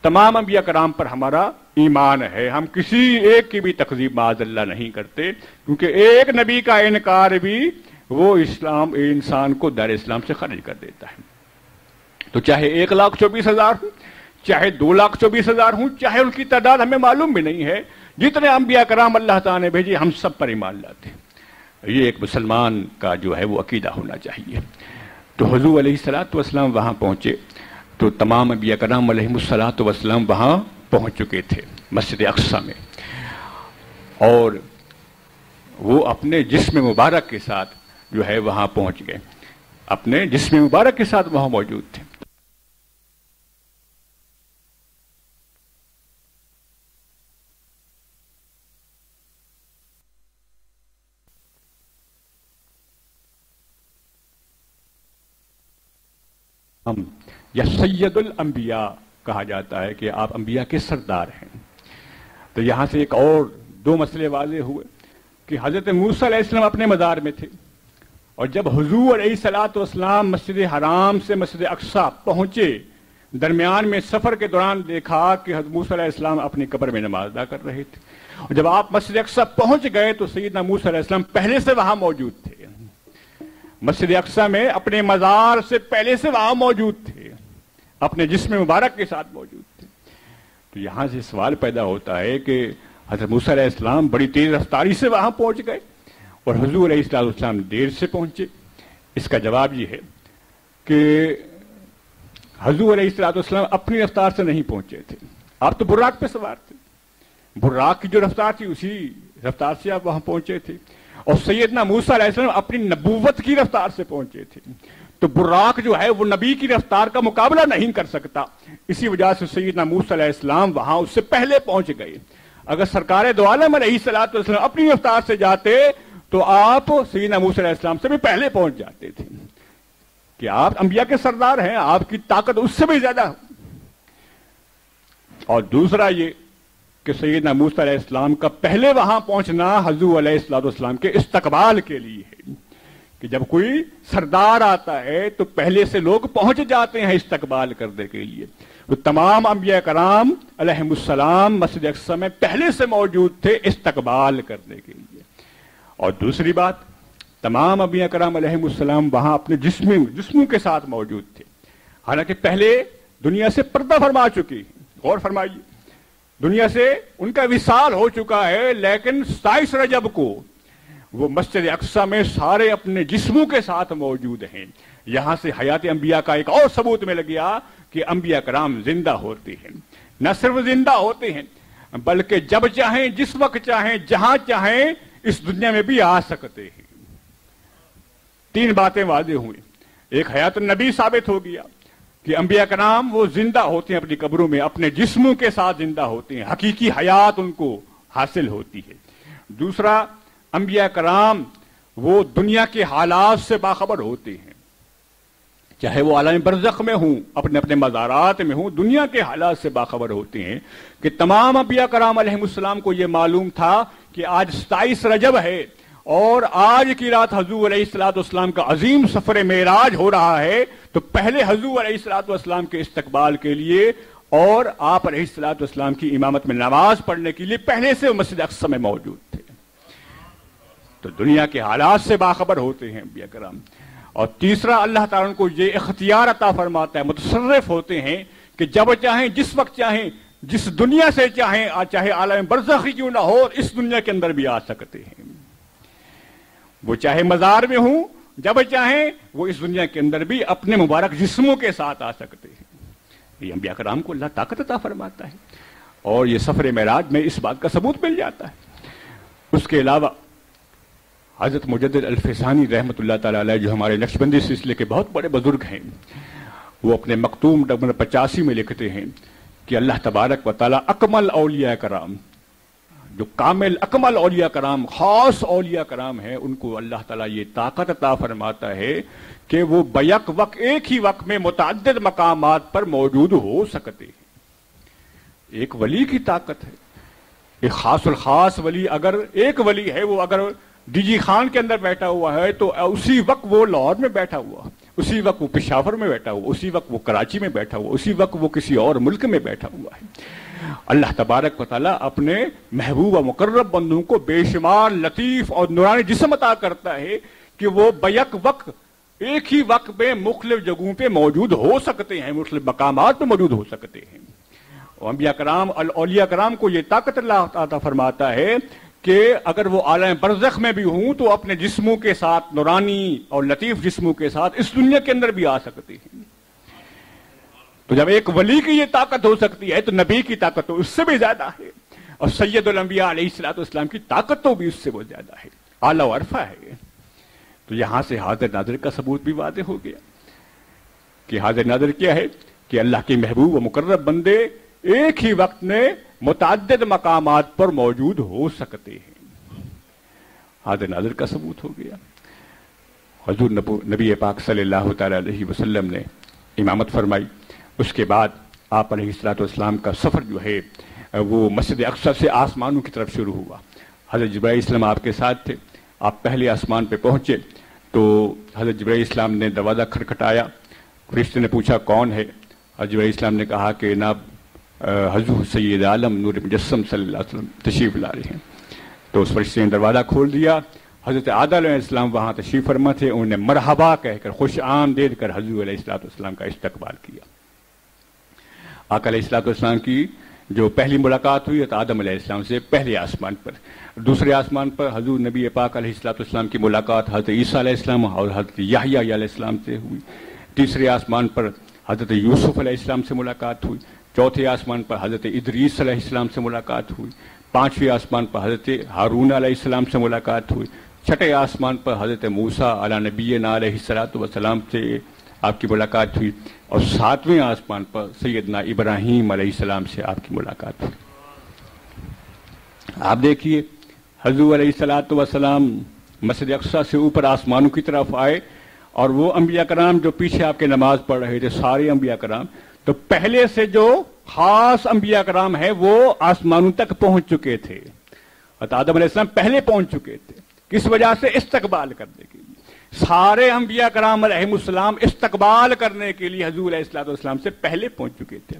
تمام انبیاء کرام پر ہمارا ایمان ہے، ہم کسی ایک کی بھی تکذیب معاذ اللہ نہیں کرتے، کیونکہ ایک نبی کا انکار بھی وہ انسان کو دار اسلام سے خارج کر دیتا ہے۔ تو چاہے 1,24,000 ہوں، چاہے 2,24,000 ہوں، چاہے ان کی تعداد ہمیں معلوم بھی نہیں ہے، جتنے انبیاء کرام اللہ تعالیٰ نے بھیجے ہم سب پر ایمان لاتے ہیں۔ یہ ایک مسلمان کا جو ہے وہ عقیدہ ہونا چاہیے۔ تو حضور علیہ الصلوۃ والسلام وہاں پہنچے تو تمام انبیاء کرام علیہم الصلوۃ والسلام وہاں پہنچ چکے تھے مسجد اقصیٰ میں، اور وہ اپنے جسم مبارک کے ساتھ جو ہے وہاں پہنچ گئے، اپنے جسم مبارک کے ساتھ وہاں موجود تھے۔ یا سید الانبیاء کہا جاتا ہے کہ آپ انبیاء کے سردار ہیں۔ تو یہاں سے ایک اور دو مسئلے واضح ہوئے کہ حضرت موسیٰ علیہ السلام اپنے مزار میں تھے، اور جب حضور علیہ الصلوۃ والسلام مسجد حرام سے مسجد اقصیٰ پہنچے، درمیان میں سفر کے دوران دیکھا کہ حضرت موسیٰ علیہ السلام اپنی قبر میں نماز ادا کر رہے تھے، اور جب آپ مسجد اقصیٰ پہنچ گئے تو سیدنا موسیٰ علیہ السلام پہلے سے وہاں موجود تھے، مسجد اقصیٰ میں اپنے مزار سے پہلے سے وہاں موجود تھے، اپنے جسم مبارک کے ساتھ موجود تھے۔ تو یہاں سے سوال پیدا ہوتا ہے کہ حضرت موسیٰ علیہ السلام بڑی تیز رفتاری سے وہاں پہنچ گئے اور حضور علیہ السلام دیر سے پہنچے۔ اس کا جواب یہ ہے کہ حضور علیہ السلام اپنی رفتار سے نہیں پہنچے تھے، آپ تو براق پہ سوار تھے، براق کی جو رفتار تھی اسی رفتار سے آپ وہاں پہنچے تھے، اور سیدنا موسیٰ علیہ السلام اپنی نبوت کی رفتار سے پہنچے تھے۔ تو براق جو ہے وہ نبی کی رفتار کا مقابلہ نہیں کر سکتا، اسی وجہ سے سیدنا موسیٰ علیہ السلام وہاں اس سے پہلے پہنچ گئے۔ اگر سرکار دو عالم علیہ الصلوۃ والسلام اپنی رفتار سے جاتے تو آپ سیدنا موسیٰ علیہ السلام سے بھی پہلے پہنچ جاتے تھے، کہ آپ انبیاء کے سردار ہیں، آپ کی طاقت اس سے بھی زیادہ ہو۔ اور دوسرا یہ کہ سیدنا موسیٰ علیہ السلام کا پہلے وہاں پہنچنا حضور علیہ الصلوۃ والسلام کے استقبال کے لیے ہے، کہ جب کوئی سردار آتا ہے تو پہلے سے لوگ پہنچ جاتے ہیں استقبال کرنے کے لیے۔ تو تمام انبیاء کرام علیہم السلام مسجد اقصیٰ میں پہلے سے موجود تھے استقبال کرنے کے لیے۔ اور دوسری بات، تمام انبیاء کرام علیہم السلام وہاں اپنے جسموں کے ساتھ موجود تھے، حالانکہ پہلے دنیا سے پردہ فرما چکی ہیں۔ غور فرمائیے، دنیا سے ان کا وصال ہو چکا ہے، لیکن 27 رجب کو وہ مسجد اقصیٰ میں سارے اپنے جسموں کے ساتھ موجود ہیں۔ یہاں سے حیات انبیاء کا ایک اور ثبوت مل گیا کہ انبیاء کرام زندہ ہوتے ہیں، نہ صرف زندہ ہوتے ہیں بلکہ جب چاہیں، جس وقت چاہیں، جہاں چاہیں اس دنیا میں بھی آ سکتے ہیں۔ تین باتیں واضح ہوئی، ایک حیات النبی ثابت ہو گیا کہ انبیاء کرام وہ زندہ ہوتے ہیں اپنی قبروں میں، اپنے جسموں کے ساتھ زندہ ہوتے ہیں، حقیقی حیات ان کو حاصل ہوتی ہے۔ دوسرا، انبیاء کرام وہ دنیا کے حالات سے باخبر ہوتے ہیں، چاہے وہ عالم برزخ میں ہوں، اپنے اپنے مزارات میں ہوں، دنیا کے حالات سے باخبر ہوتے ہیں۔ کہ تمام انبیاء کرام علیہم السلام کو یہ معلوم تھا کہ آج 27 رجب ہے اور آج کی رات حضور علیہ الصلوۃ والسلام کا عظیم سفر معراج ہو رہا ہے، تو پہلے حضور علیہ الصلوۃ والسلام کے استقبال کے لیے اور آپ علیہ الصلوۃ والسلام کی امامت میں نماز پڑھنے کے لیے پہلے سے مسجد اقصیٰ میں موجود تھے۔ تو دنیا کے حالات سے باخبر ہوتے ہیں انبیاء کرام۔ اور تیسرا، اللہ تعالیٰ کو یہ اختیار عطا فرماتا ہے، متصرف ہوتے ہیں کہ جب چاہیں، جس وقت چاہیں، جس دنیا سے چاہیں، چاہے عالم برزخ ہی کیوں نہ ہو، اس دنیا کے اندر بھی آ سکتے ہیں۔ وہ چاہے مزار میں ہوں، جب چاہیں وہ اس دنیا کے اندر بھی اپنے مبارک جسموں کے ساتھ آ سکتے ہیں۔ یہ انبیاء کرام کو اللہ طاقت عطا فرماتا ہے، اور یہ سفر معراج میں اس بات کا ثبوت مل جاتا ہے۔ اس کے علاوہ حضرت مجدد الفسانی رحمۃ اللہ تعالیٰ علیہ، جو ہمارے نقشبندی سلسلے کے بہت بڑے بزرگ ہیں، وہ اپنے مکتوم نمبر 85 میں لکھتے ہیں کہ اللہ تبارک و تعالیٰ اکمل اولیاء کرام، جو کامل اکمل اولیاء کرام، خاص اولیاء کرام ہیں، ان کو اللہ تعالیٰ یہ طاقت عطا فرماتا ہے کہ وہ بیک وقت، ایک ہی وقت میں متعدد مقامات پر موجود ہو سکتے ہیں۔ ایک ولی کی طاقت ہے، ایک خاص الخاص ولی، اگر ایک ولی ہے وہ اگر ڈی جی خان کے اندر بیٹھا ہوا ہے تو اسی وقت وہ لاہور میں بیٹھا ہوا، اسی وقت وہ پشاور میں بیٹھا ہوا، اسی وقت وہ کراچی میں بیٹھا ہوا، اسی وقت وہ کسی اور ملک میں بیٹھا ہوا ہے۔ اللہ تبارک و تعالیٰ اپنے محبوب و مقرب بندوں کو بے شمار لطیف اور نورانی جسم عطا کرتا ہے کہ وہ بیک وقت ایک ہی وقت میں مختلف جگہوں پہ موجود ہو سکتے ہیں، مختلف مقامات پہ موجود ہو سکتے ہیں۔ انبیاء کرام اولیاء کرام کو یہ طاقت اللہ عطا فرماتا ہے کہ اگر وہ عالم برزخ میں بھی ہوں تو اپنے جسموں کے ساتھ، نورانی اور لطیف جسموں کے ساتھ اس دنیا کے اندر بھی آ سکتے ہیں۔ تو جب ایک ولی کی یہ طاقت ہو سکتی ہے تو نبی کی طاقت تو اس سے بھی زیادہ ہے، اور سید الانبیاء علیہ الصلوۃ والسلام کی طاقت تو بھی اس سے بہت زیادہ ہے، اعلیٰ و عرفہ ہے۔ تو یہاں سے حاضر ناظر کا ثبوت بھی واضح ہو گیا کہ حاضر ناظر کیا ہے کہ اللہ کے محبوب و مقرب بندے ایک ہی وقت میں متعدد مقامات پر موجود ہو سکتے ہیں۔ حاضر ناظر کا ثبوت ہو گیا۔ حضور نبی پاک صلی اللہ تعالی علیہ وسلم نے امامت فرمائی، اس کے بعد آپ علیہ الصلوۃ والسلام کا سفر جو ہے وہ مسجد اقصی سے آسمانوں کی طرف شروع ہوا۔ حضرت جبرائیل السلام آپ کے ساتھ تھے، آپ پہلے آسمان پہ پہنچے تو حضرت جبرائیل السلام نے دروازہ کھٹکھٹایا، فرشتے نے پوچھا کون ہے؟ حضرت جبرائیل السلام نے کہا کہ جناب حضور سید عالم نور مجسم صلی اللہ علیہ وسلم تشریف لا رہے ہیں۔ تو اس فرشتے نے دروازہ کھول دیا۔ حضرت آدم علیہ السلام وہاں تشریف فرما تھے، انہوں نے مرحبا کہہ کر خوش آمدید کر حضور علیہ الصلوۃ والسلام کا استقبال کیا۔ آقا علیہ الصلوۃ والسلام کی جو پہلی ملاقات ہوئی حضرت آدم علیہ السلام سے پہلے آسمان پر، دوسرے آسمان پر حضور نبی پاک علیہ الصلوۃ والسلام کی ملاقات حضرت عیسیٰ علیہ السلام اور حضرت یحییٰ علیہ السلام سے ہوئی، تیسرے آسمان پر حضرت یوسف علیہ السلام سے ملاقات ہوئی، چوتھے آسمان پر حضرت ادریس علیہ السلام سے ملاقات ہوئی، پانچویں آسمان پر حضرت ہارون علیہ السلام سے ملاقات ہوئی، چھٹے آسمان پر حضرت موسیٰ علی نبینا علیہ الصلوۃ والسلام سے آپ کی ملاقات ہوئی، اور ساتویں آسمان پر سیدنا ابراہیم علیہ السلام سے آپ کی ملاقات ہوئی۔ آپ دیکھیے حضور علیہ الصلوۃ والسلام مسجد اقصی سے اوپر آسمانوں کی طرف آئے، اور وہ انبیاء کرام جو پیچھے آپ کے نماز پڑھ رہے تھے، سارے انبیاء کرام، تو پہلے سے جو خاص انبیاء کرام ہیں وہ آسمانوں تک پہنچ چکے تھے۔ حضرت آدم علیہ السلام پہلے پہنچ چکے تھے، کس وجہ سے؟ استقبال کرنے کے لیے۔ سارے انبیاء کرام علیہم السلام استقبال کرنے کے لیے حضور علیہ الصلوۃ والسلام سے پہلے پہنچ چکے تھے،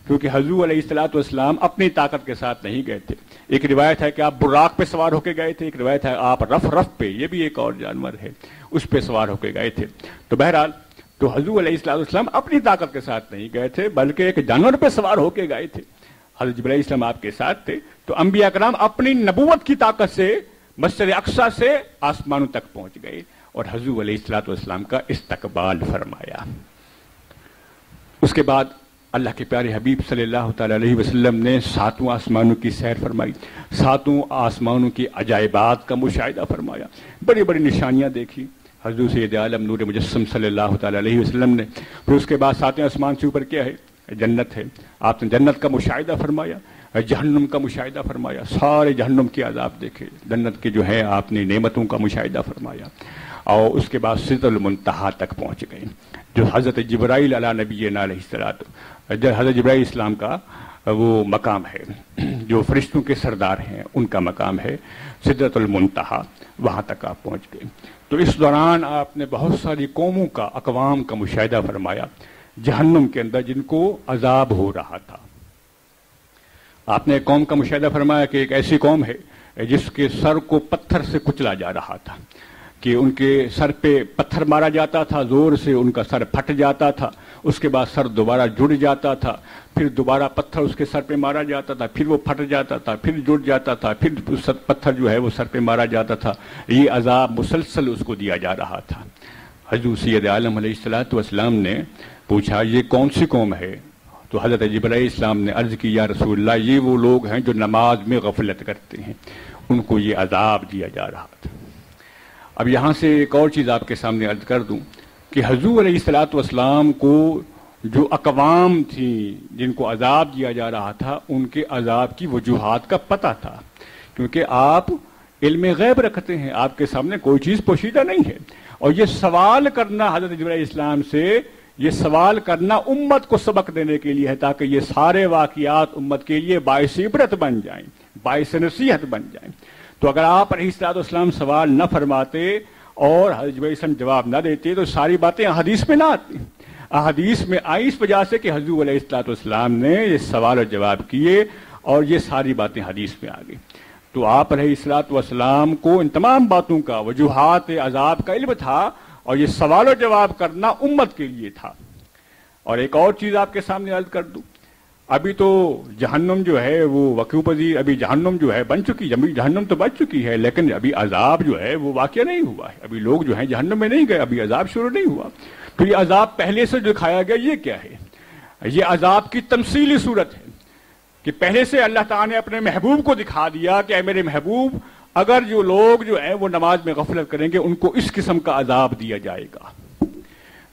کیونکہ حضور علیہ الصلوۃ والسلام اپنی طاقت کے ساتھ نہیں گئے تھے۔ ایک روایت ہے کہ آپ براق پہ سوار ہو کے گئے تھے، ایک روایت ہے آپ رف پہ، یہ بھی ایک اور جانور ہے، اس پہ سوار ہو کے گئے تھے۔ تو بہرحال تو حضور علیہ الصلوۃ والسلام اپنی طاقت کے ساتھ نہیں گئے تھے، بلکہ ایک جانور پہ سوار ہو کے گئے تھے۔ حضرت جبرائیل السلام آپ کے ساتھ تھے، تو انبیاء کرام اپنی نبوت کی طاقت سے مسجد اقصی سے آسمانوں تک پہنچ گئے اور حضور علیہ الصلوۃ والسلام کا استقبال فرمایا۔ اس کے بعد اللہ کے پیارے حبیب صلی اللہ تعالی علیہ وسلم نے ساتوں آسمانوں کی سیر فرمائی، ساتوں آسمانوں کی عجائبات کا مشاہدہ فرمایا، بڑی بڑی نشانیاں دیکھی حضور سید عالم نور مجسم صلی اللہ تعالی علیہ وسلم نے۔ پھر اس کے بعد ساتویں آسمان سے اوپر کیا ہے؟ جنت ہے، آپ نے جنت کا مشاہدہ فرمایا، جہنم کا مشاہدہ فرمایا، سارے جہنم کے عذاب دیکھے، جنت کے جو ہے آپ نے نعمتوں کا مشاہدہ فرمایا، اور اس کے بعد سدرۃ المنتہا تک پہنچ گئے، جو حضرت جبرائیل علی نبینا علیہ الصلوۃ، حضرت جبرائیل اسلام کا وہ مقام ہے، جو فرشتوں کے سردار ہیں ان کا مقام ہے سدرۃ المنتہا، وہاں تک آپ پہنچ گئے۔ تو اس دوران آپ نے بہت ساری قوموں کا، اقوام کا مشاہدہ فرمایا جہنم کے اندر، جن کو عذاب ہو رہا تھا۔ آپ نے ایک قوم کا مشاہدہ فرمایا کہ ایک ایسی قوم ہے جس کے سر کو پتھر سے کچلا جا رہا تھا، کہ ان کے سر پہ پتھر مارا جاتا تھا، زور سے ان کا سر پھٹ جاتا تھا، اس کے بعد سر دوبارہ جڑ جاتا تھا، پھر دوبارہ پتھر اس کے سر پہ مارا جاتا تھا، پھر وہ پھٹ جاتا تھا، پھر جڑ جاتا تھا، پھر پتھر جو ہے وہ سر پہ مارا جاتا تھا۔ یہ عذاب مسلسل اس کو دیا جا رہا تھا۔ حضور سید عالم علیہ الصلوۃ والسلام نے پوچھا یہ کون سی قوم ہے؟ تو حضرت جبرائیل السلام نے عرض کی یا رسول اللہ، یہ وہ لوگ ہیں جو نماز میں غفلت کرتے ہیں، ان کو یہ عذاب دیا جا رہا تھا۔ اب یہاں سے ایک اور چیز آپ کے سامنے عرض کر دوں کہ حضور علیہ الصلوۃ والسلام کو جو اقوام تھیں جن کو عذاب دیا جا رہا تھا، ان کے عذاب کی وجوہات کا پتہ تھا، کیونکہ آپ علم غیب رکھتے ہیں، آپ کے سامنے کوئی چیز پوشیدہ نہیں ہے، اور یہ سوال کرنا حضرت جبرائیل اسلام سے، یہ سوال کرنا امت کو سبق دینے کے لیے ہے، تاکہ یہ سارے واقعات امت کے لیے باعث عبرت بن جائیں، باعث نصیحت بن جائیں۔ تو اگر آپ علیہ الصلوۃ والسلام سوال نہ فرماتے اور حضرت جبرائیل علیہ السلام جواب نہ دیتے تو ساری باتیں احادیث میں نہ آتی. احادیث میں آئی اس وجہ سے کہ حضور علیہ الصلوۃ والسلام نے یہ سوال اور جواب کیے اور یہ ساری باتیں حدیث میں آ گئی. تو آپ علیہ الصلوۃ والسلام کو ان تمام باتوں کا وجوہات عذاب کا علم تھا اور یہ سوال و جواب کرنا امت کے لیے تھا. اور ایک اور چیز آپ کے سامنے عرض کر دوں، ابھی تو جہنم جو ہے وہ وقوع پذیر، ابھی جہنم جو ہے بن چکی، ابھی جہنم تو بن چکی ہے لیکن ابھی عذاب جو ہے وہ واقع نہیں ہوا ہے. ابھی لوگ جو ہیں جہنم میں نہیں گئے، ابھی عذاب شروع نہیں ہوا. تو یہ عذاب پہلے سے جو دکھایا گیا یہ کیا ہے؟ یہ عذاب کی تمثیلی صورت ہے کہ پہلے سے اللہ تعالیٰ نے اپنے محبوب کو دکھا دیا کہ اے میرے محبوب، اگر جو لوگ جو ہیں وہ نماز میں غفلت کریں گے ان کو اس قسم کا عذاب دیا جائے گا.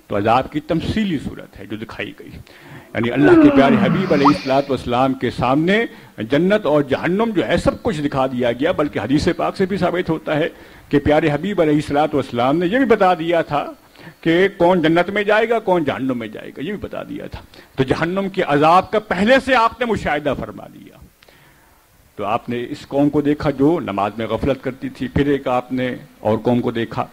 تو عذاب کی تمثیلی صورت ہے جو دکھائی گئی، یعنی اللہ کے پیارے حبیب علیہ الصلوۃ والسلام کے سامنے جنت اور جہنم جو ہے سب کچھ دکھا دیا گیا. بلکہ حدیث پاک سے بھی ثابت ہوتا ہے کہ پیارے حبیب علیہ الصلوۃ والسلام نے یہ بھی بتا دیا تھا کہ کون جنت میں جائے گا کون جہنم میں جائے گا، یہ بھی بتا دیا تھا. تو جہنم کے عذاب کا پہلے سے آپ نے مشاہدہ فرما لیا. تو آپ نے اس قوم کو دیکھا جو نماز میں غفلت کرتی تھی، پھر ایک آپ نے اور قوم کو دیکھا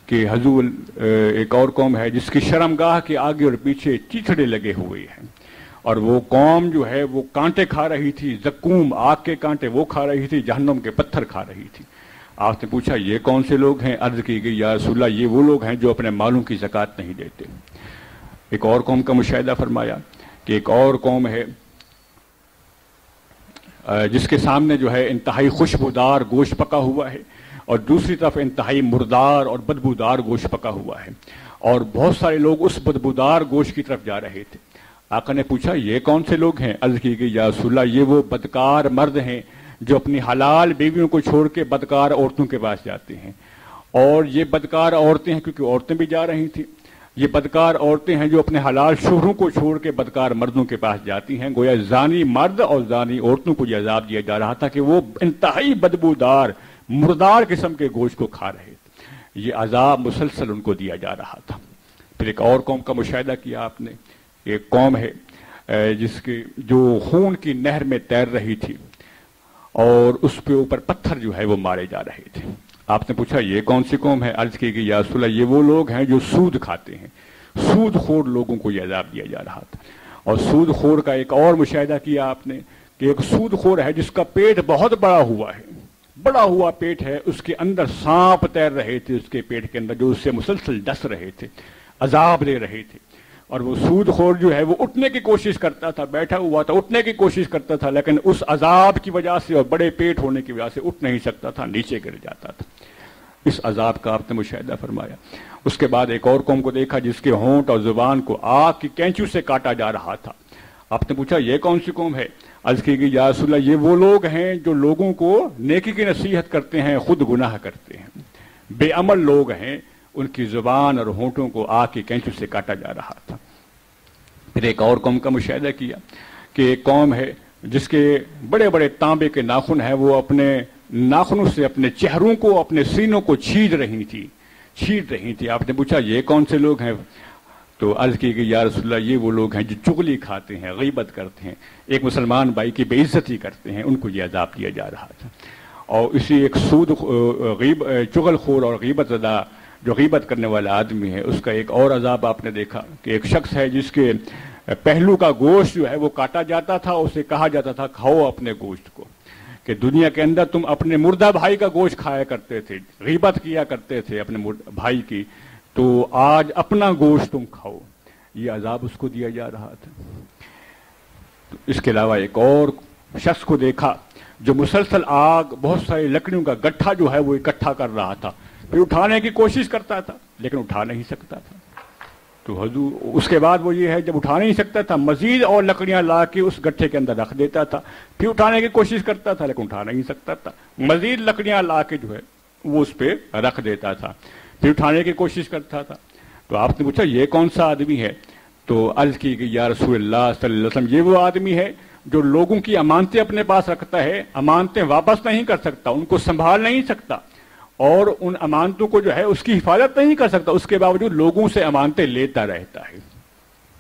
کہ حضور ایک اور قوم ہے جس کی شرمگاہ کے آگے اور پیچھے چیتھڑے لگے ہوئے ہیں، اور وہ قوم جو ہے وہ کانٹے کھا رہی تھی، زقوم آگ کے کانٹے وہ کھا رہی تھی، جہنم کے پتھر کھا رہی تھی. آپ نے پوچھا یہ کون سے لوگ ہیں؟ عرض کی گئی یا رسول اللہ یہ وہ لوگ ہیں جو اپنے مالوں کی زکوٰۃ نہیں دیتے. ایک اور قوم کا مشاہدہ فرمایا کہ ایک اور قوم ہے جس کے سامنے جو ہے انتہائی خوشبودار گوشت پکا ہوا ہے اور دوسری طرف انتہائی مردار اور بدبودار گوشت پکا ہوا ہے، اور بہت سارے لوگ اس بدبودار گوشت کی طرف جا رہے تھے. آقا نے پوچھا یہ کون سے لوگ ہیں؟ عرض کی گئی یا رسول اللہ یہ وہ بدکار مرد ہیں جو اپنی حلال بیویوں کو چھوڑ کے بدکار عورتوں کے پاس جاتے ہیں. اور یہ بدکار عورتیں ہیں کیونکہ عورتیں بھی جا رہی تھیں، یہ بدکار عورتیں ہیں جو اپنے حلال شوہروں کو چھوڑ کے بدکار مردوں کے پاس جاتی ہیں. گویا زانی مرد اور زانی عورتوں کو یہ عذاب دیا جا رہا تھا کہ وہ انتہائی بدبودار مردار قسم کے گوشت کو کھا رہے تھے. یہ عذاب مسلسل ان کو دیا جا رہا تھا. پھر ایک اور قوم کا مشاہدہ کیا آپ نے. ایک قوم ہے جس کے جو خون کی نہر میں تیر رہی تھی اور اس پہ اوپر پتھر جو ہے وہ مارے جا رہے تھے. آپ نے پوچھا یہ کون سی قوم ہے؟ عرض کی گئی یا رسول اللہ یہ وہ لوگ ہیں جو سود کھاتے ہیں. سود خور لوگوں کو یہ عذاب دیا جا رہا تھا. اور سود خور کا ایک اور مشاہدہ کیا آپ نے کہ ایک سود خور ہے جس کا پیٹ بہت بڑا ہوا ہے، بڑا ہوا پیٹ ہے، اس کے اندر سانپ تیر رہے تھے اس کے پیٹ کے اندر جو اس سے مسلسل ڈس رہے تھے، عذاب دے رہے تھے. اور وہ سود خور جو ہے وہ اٹھنے کی کوشش کرتا تھا، بیٹھا ہوا تھا اٹھنے کی کوشش کرتا تھا لیکن اس عذاب کی وجہ سے اور بڑے پیٹ ہونے کی وجہ سے اٹھ نہیں سکتا تھا، نیچے گر جاتا تھا. اس عذاب کا آپ نے مشاہدہ فرمایا. اس کے بعد ایک اور قوم کو دیکھا جس کے ہونٹ اور زبان کو آگ کی کینچو سے کاٹا جا رہا تھا. آپ نے پوچھا یہ کون سی قوم ہے؟ عرض کی گئی یا رسول اللہ یہ وہ لوگ ہیں جو لوگوں کو نیکی کی نصیحت کرتے ہیں، خود گناہ کرتے ہیں. بے عمل لوگ ہیں، ان کی زبان اور ہونٹوں کو آگ کی کینچو سے کاٹا جا رہا تھا. پھر ایک اور قوم کا مشاہدہ کیا کہ ایک قوم ہے جس کے بڑے بڑے تانبے کے ناخن ہیں، وہ اپنے ناخنوں سے اپنے چہروں کو اپنے سینوں کو چھید رہی تھی. آپ نے پوچھا یہ کون سے لوگ ہیں؟ تو عرض کی گئی یا رسول اللہ یہ وہ لوگ ہیں جو چغلی کھاتے ہیں، غیبت کرتے ہیں، ایک مسلمان بھائی کی بے عزتی کرتے ہیں، ان کو یہ عذاب دیا جا رہا تھا. اور اسی ایک چغل خور اور غیبت زدہ جو غیبت کرنے والا آدمی ہے اس کا ایک اور عذاب آپ نے دیکھا کہ ایک شخص ہے جس کے پہلو کا گوشت جو ہے وہ کاٹا جاتا تھا، اسے کہا جاتا تھا کھاؤ اپنے گوشت کو، کہ دنیا کے اندر تم اپنے مردہ بھائی کا گوشت کھایا کرتے تھے، غیبت کیا کرتے تھے اپنے بھائی کی، تو آج اپنا گوشت تم کھاؤ. یہ عذاب اس کو دیا جا رہا تھا. تو اس کے علاوہ ایک اور شخص کو دیکھا جو مسلسل آگ، بہت ساری لکڑیوں کا گٹھا جو ہے وہ اکٹھا کر رہا تھا، پھر اٹھانے کی کوشش کرتا تھا لیکن اٹھا نہیں سکتا تھا. تو حضور اس کے بعد وہ یہ ہے جب اٹھا نہیں سکتا تھا مزید اور لکڑیاں لا کے اس گٹھے کے اندر رکھ دیتا تھا، پھر اٹھانے کی کوشش کرتا تھا لیکن اٹھا نہیں سکتا تھا، مزید لکڑیاں لا کے جو ہے وہ اس پہ رکھ دیتا تھا، پھر اٹھانے کی کوشش کرتا تھا. تو آپ نے پوچھا یہ کون سا آدمی ہے؟ تو عرض کی کہ یا رسول اللہ صلی اللہ علیہ وسلم یہ وہ آدمی ہے جو لوگوں کی امانتیں اپنے پاس رکھتا ہے، امانتیں واپس نہیں کر سکتا، ان کو سنبھال نہیں سکتا اور ان امانتوں کو جو ہے اس کی حفاظت نہیں کر سکتا، اس کے باوجود لوگوں سے امانتیں لیتا رہتا ہے.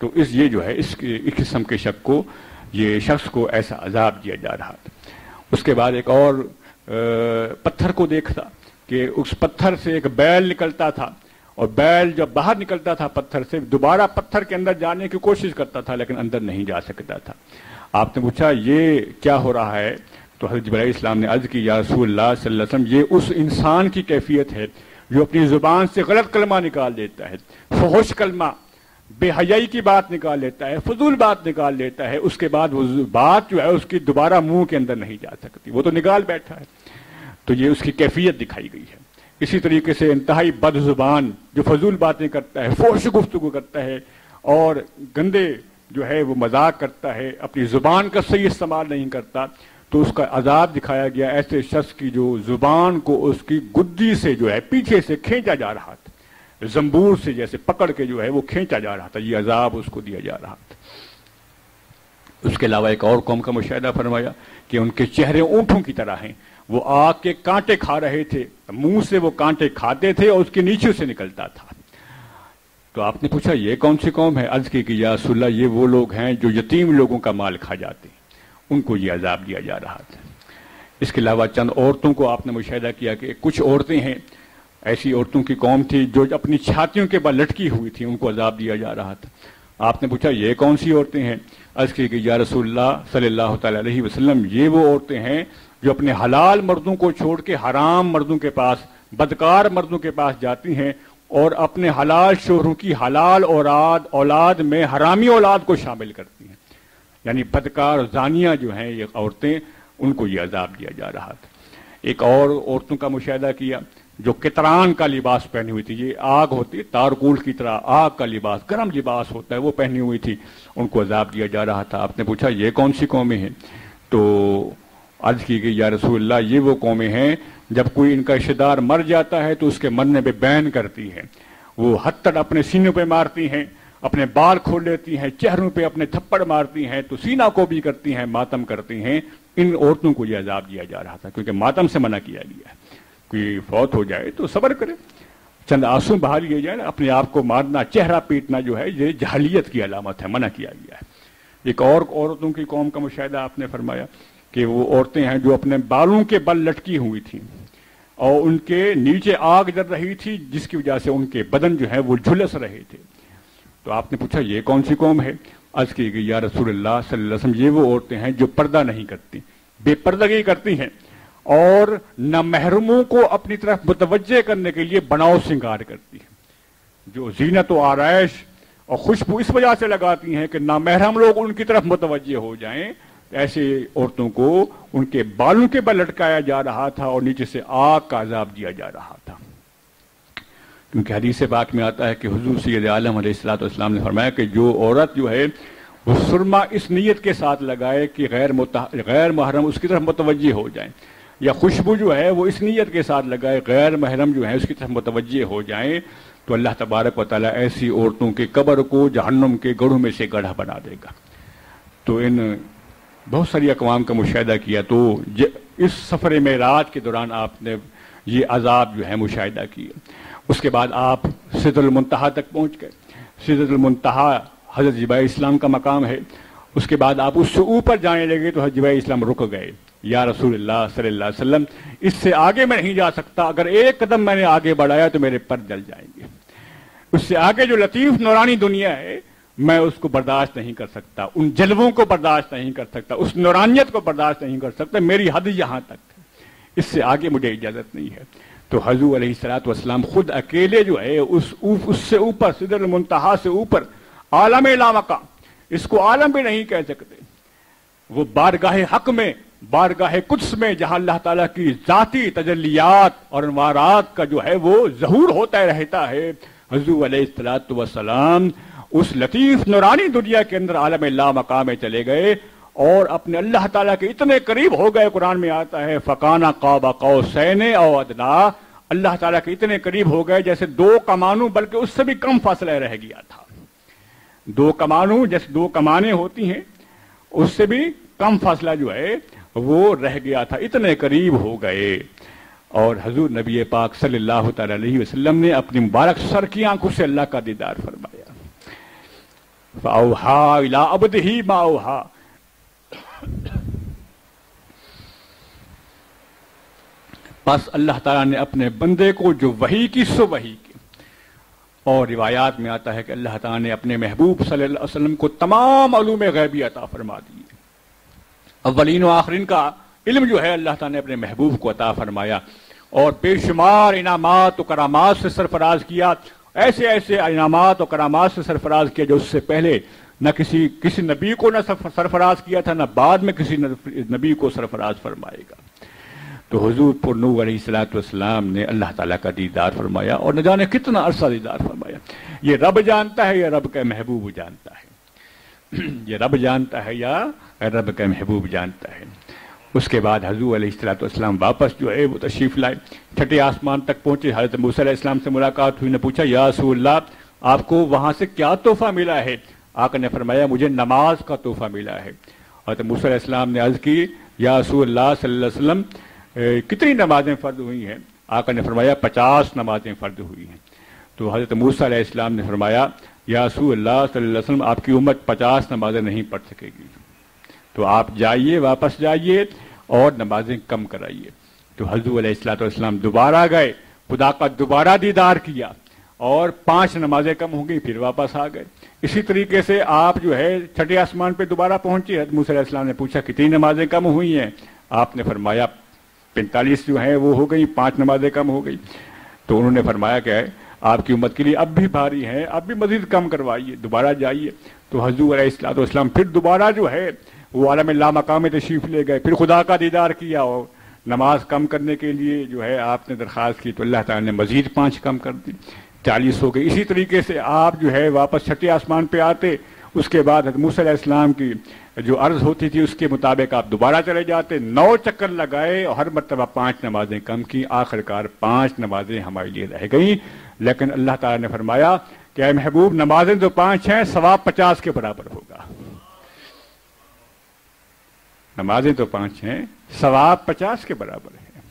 تو یہ جو ہے اس قسم کے شخص کو ایسا عذاب دیا جا رہا تھا. اس کے بعد ایک اور پتھر کو دیکھتا کہ اس پتھر سے ایک بیل نکلتا تھا، اور بیل جب باہر نکلتا تھا پتھر سے دوبارہ پتھر کے اندر جانے کی کوشش کرتا تھا لیکن اندر نہیں جا سکتا تھا۔ آپ نے پوچھا یہ کیا ہو رہا ہے؟ تو حضرت جبرائیل السلام نے عرض کی یا رسول اللہ صلی اللہ علیہ وسلم، یہ اس انسان کی کیفیت ہے جو اپنی زبان سے غلط کلمہ نکال دیتا ہے، فحش کلمہ، بے حیائی کی بات نکال لیتا ہے، فضول بات نکال لیتا ہے، اس کے بعد وہ بات جو ہے اس کی دوبارہ منہ کے اندر نہیں جا سکتی، وہ تو نکال بیٹھا ہے۔ تو یہ اس کی کیفیت دکھائی گئی ہے۔ اسی طریقے سے انتہائی بد زبان جو فضول باتیں کرتا ہے، فحش گفتگو کرتا ہے اور گندے جو ہے وہ مذاق کرتا ہے، اپنی زبان کا صحیح استعمال نہیں کرتا، تو اس کا عذاب دکھایا گیا ایسے شخص کی جو زبان کو اس کی گدی سے جو ہے پیچھے سے کھینچا جا رہا تھا، زنبور سے جیسے پکڑ کے جو ہے وہ کھینچا جا رہا تھا، یہ عذاب اس کو دیا جا رہا تھا۔ اس کے علاوہ ایک اور قوم کا مشاہدہ فرمایا کہ ان کے چہرے اونٹوں کی طرح ہیں، وہ آگ کے کانٹے کھا رہے تھے، منہ سے وہ کانٹے کھاتے تھے اور اس کے نیچے سے نکلتا تھا۔ تو آپ نے پوچھا یہ کون سی قوم ہے؟ عرض کی کہ یا رسول اللہ یہ وہ لوگ ہیں جو یتیم لوگوں کا مال کھا جاتے ہیں، ان کو یہ عذاب دیا جا رہا تھا۔ اس کے علاوہ چند عورتوں کو آپ نے مشاہدہ کیا کہ کچھ عورتیں ہیں، ایسی عورتوں کی قوم تھی جو اپنی چھاتیوں کے بل لٹکی ہوئی تھی، ان کو عذاب دیا جا رہا تھا۔ آپ نے پوچھا یہ کون سی عورتیں ہیں؟ عرض کی کہ یا رسول اللہ صلی اللہ تعالی علیہ وسلم یہ وہ عورتیں ہیں جو اپنے حلال مردوں کو چھوڑ کے حرام مردوں کے پاس، بدکار مردوں کے پاس جاتی ہیں اور اپنے حلال شوہروں کی حلال اولاد میں حرامی اولاد کو شامل کرتی ہیں، یعنی بدکار زانیہ جو ہیں یہ عورتیں، ان کو یہ عذاب دیا جا رہا تھا۔ ایک اور عورتوں کا مشاہدہ کیا جو کتران کا لباس پہنی ہوئی تھی، یہ آگ ہوتی ہے تارکول کی طرح، آگ کا لباس، گرم لباس ہوتا ہے، وہ پہنی ہوئی تھی، ان کو عذاب دیا جا رہا تھا۔ آپ نے پوچھا یہ کون سی قومیں ہیں؟ تو عرض کی گئی یا رسول اللہ یہ وہ قومیں ہیں جب کوئی ان کا رشتہ دار مر جاتا ہے تو اس کے مرنے پہ بین کرتی ہے، وہ ہتھڑ اپنے سینوں پہ مارتی ہیں، اپنے بال کھول لیتی ہیں، چہروں پہ اپنے تھپڑ مارتی ہیں، تو سینہ کو بھی کرتی ہیں، ماتم کرتی ہیں۔ ان عورتوں کو یہ عذاب دیا جا رہا تھا کیونکہ ماتم سے منع کیا گیا ہے، کوئی فوت ہو جائے تو صبر کرے، چند آنسو بہا لیے جائے، اپنے آپ کو مارنا، چہرہ پیٹنا جو ہے یہ جہلیت کی علامت ہے، منع کیا گیا ہے۔ ایک اور عورتوں کی قوم کا مشاہدہ آپ نے فرمایا کہ وہ عورتیں ہیں جو اپنے بالوں کے بل لٹکی ہوئی تھیں اور ان کے نیچے آگ جل رہی تھی جس کی وجہ سے ان کے بدن جو ہے وہ جھلس رہے تھے۔ تو آپ نے پوچھا یہ کون سی قوم ہے؟ عرض کی گئی یا رسول اللہ صلی اللہ علیہ وسلم یہ وہ عورتیں ہیں جو پردہ نہیں کرتی، بے پردگی کرتی ہیں اور نہ محرموں کو اپنی طرف متوجہ کرنے کے لیے بناؤ سنگار کرتی ہیں، جو زینت و آرائش اور خوشبو اس وجہ سے لگاتی ہیں کہ نہ محرم لوگ ان کی طرف متوجہ ہو جائیں۔ ایسے عورتوں کو ان کے بالوں کے بل لٹکایا جا رہا تھا اور نیچے سے آگ کا عذاب دیا جا رہا تھا، کیونکہ حدیث پاک میں آتا ہے کہ حضور سید عالم علیہ الصلوۃ والسلام نے فرمایا کہ جو عورت جو ہے وہ سرما اس نیت کے ساتھ لگائے کہ غیر محرم اس کی طرف متوجہ ہو جائیں، یا خوشبو جو ہے وہ اس نیت کے ساتھ لگائے غیر محرم جو ہے اس کی طرف متوجہ ہو جائیں، تو اللہ تبارک و تعالیٰ ایسی عورتوں کے قبر کو جہنم کے گڑھوں میں سے گڑھا بنا دے گا۔ تو ان بہت ساری اقوام کا مشاہدہ کیا، تو اس سفر معراج کے دوران آپ نے یہ عذاب جو ہے مشاہدہ کیا۔ اس کے بعد آپ سدرۃ المنتہا تک پہنچ گئے۔ سدرۃ المنتہا حضرت جبرائیل اسلام کا مقام ہے۔ اس کے بعد آپ اس سے اوپر جانے لگے تو حضرت جبرائیل اسلام رک گئے، یا رسول اللہ صلی اللہ علیہ وسلم اس سے آگے میں نہیں جا سکتا، اگر ایک قدم میں نے آگے بڑھایا تو میرے پر جل جائیں گے، اس سے آگے جو لطیف نورانی دنیا ہے میں اس کو برداشت نہیں کر سکتا، ان جلووں کو برداشت نہیں کر سکتا، اس نورانیت کو برداشت نہیں کر سکتا، میری حد یہاں تک ہے، اس سے آگے مجھے اجازت نہیں ہے۔ تو حضور علیہ الصلوۃ والسلام خود اکیلے جو ہے اس سے اوپر، سدرۃ المنتہا سے اوپر، عالم لامکان، اس کو عالم بھی نہیں کہہ سکتے، وہ بارگاہ حق میں، بارگاہ قدس میں جہاں اللہ تعالیٰ کی ذاتی تجلیات اور انوارات کا جو ہے وہ ظہور ہوتا رہتا ہے، حضور علیہ الصلوۃ والسلام اس لطیف نورانی دنیا کے اندر عالم لامکان میں چلے گئے اور اپنے اللہ تعالیٰ کے اتنے قریب ہو گئے، قرآن میں آتا ہے فَكَانَ قَابَ قَوْسَيْنِ أَوْ أَدْنَىٰ، اللہ تعالیٰ کے اتنے قریب ہو گئے جیسے دو کمانوں، بلکہ اس سے بھی کم فاصلہ رہ گیا تھا، دو کمانوں جیسے دو کمانیں ہوتی ہیں اس سے بھی کم فاصلہ جو ہے وہ رہ گیا تھا، اتنے قریب ہو گئے۔ اور حضور نبی پاک صلی اللہ تعالی علیہ وسلم نے اپنی مبارک سر کی آنکھوں سے اللہ کا دیدار فرمایا۔ فَأَوْحَىٰ إِلَىٰ عَبْدِهِ مَا أَوْحَىٰ، بس اللہ تعالیٰ نے اپنے بندے کو جو وحی کی سو وحی کی، اور روایات میں آتا ہے کہ اللہ تعالیٰ نے اپنے محبوب صلی اللہ علیہ وسلم کو تمام علوم غیبی عطا فرما دیے۔ اولین و آخرین کا علم جو ہے اللہ تعالیٰ نے اپنے محبوب کو عطا فرمایا، اور بے شمار انعامات و کرامات سے سرفراز کیا، ایسے ایسے انعامات و کرامات سے سرفراز کیا جو اس سے پہلے نہ کسی نبی کو نہ سرفراز کیا تھا، نہ بعد میں کسی نبی کو سرفراز فرمائے گا۔ تو حضور پر نور علیہ الصلوۃ والسلام نے اللہ تعالیٰ کا دیدار فرمایا، اور نہ جانے کتنا عرصہ دیدار فرمایا۔ یہ رب جانتا ہے یا رب کا محبوب جانتا ہے؟ یہ رب جانتا ہے یا رب کا محبوب جانتا ہے۔ اس کے بعد حضور علیہ الصلوۃ والسلام واپس جو ہے وہ تشریف لائے، چھٹے آسمان تک پہنچے، حضرت موسیٰ علیہ السلام سے ملاقات ہوئی، نے پوچھا یا رسول اللہ آپ کو وہاں سے کیا تحفہ ملا ہے؟ آقا نے فرمایا مجھے نماز کا تحفہ ملا ہے۔ حضرت موسیٰ علیہ السلام نے عرض کی یا رسول اللہ صلی اللہ علیہ وسلم کتنی نمازیں فرض ہوئی ہیں؟ آقا نے فرمایا 50 نمازیں فرض ہوئی ہیں۔ تو حضرت موسیٰ علیہ السلام نے فرمایا یا رسول اللہ صلی اللہ علیہ وسلم آپ کی امت 50 نمازیں نہیں پڑھ سکے گی، تو آپ جائیے، واپس جائیے اور نمازیں کم کرائیے۔ تو حضور علیہ الصلوۃ والسلام دوبارہ گئے، خدا کا دوبارہ دیدار کیا، اور 5 نمازیں کم ہو گئی، پھر واپس آ گئے۔ اسی طریقے سے آپ جو ہے چھٹے آسمان پہ دوبارہ پہنچے، حضرت موسیٰ علیہ السلام نے پوچھا کتنی نمازیں کم ہوئی ہیں؟ آپ نے فرمایا 45 جو ہیں وہ ہو گئی، 5 نمازیں کم ہو گئی۔ تو انہوں نے فرمایا کہ آپ کی امت کے لیے اب بھی بھاری ہے، اب بھی مزید کم کروائیے، دوبارہ جائیے۔ تو حضور علیہ الصلوۃ والسلام پھر دوبارہ جو ہے وہ عالم لامقام میں تشریف لے گئے، پھر خدا کا دیدار کیا، اور نماز کم کرنے کے لیے جو ہے آپ نے درخواست کی، تو اللہ تعالیٰ نے مزید 5 کم کر دی، 40 ہو گئی۔ اسی طریقے سے آپ جو ہے واپس چھٹے آسمان پہ آتے، اس کے بعد حضرت موسیٰ علیہ السلام کی جو عرض ہوتی تھی اس کے مطابق آپ دوبارہ چلے جاتے، 9 چکر لگائے اور ہر مرتبہ 5 نمازیں کم کی، آخر کار 5 نمازیں ہمارے لیے رہ گئیں۔ لیکن اللہ تعالیٰ نے فرمایا کہ اے محبوب نمازیں جو 5 ہیں ثواب 50 کے برابر ہوگا، نمازیں تو 5 ہیں، ثواب 50 کے برابر ہے۔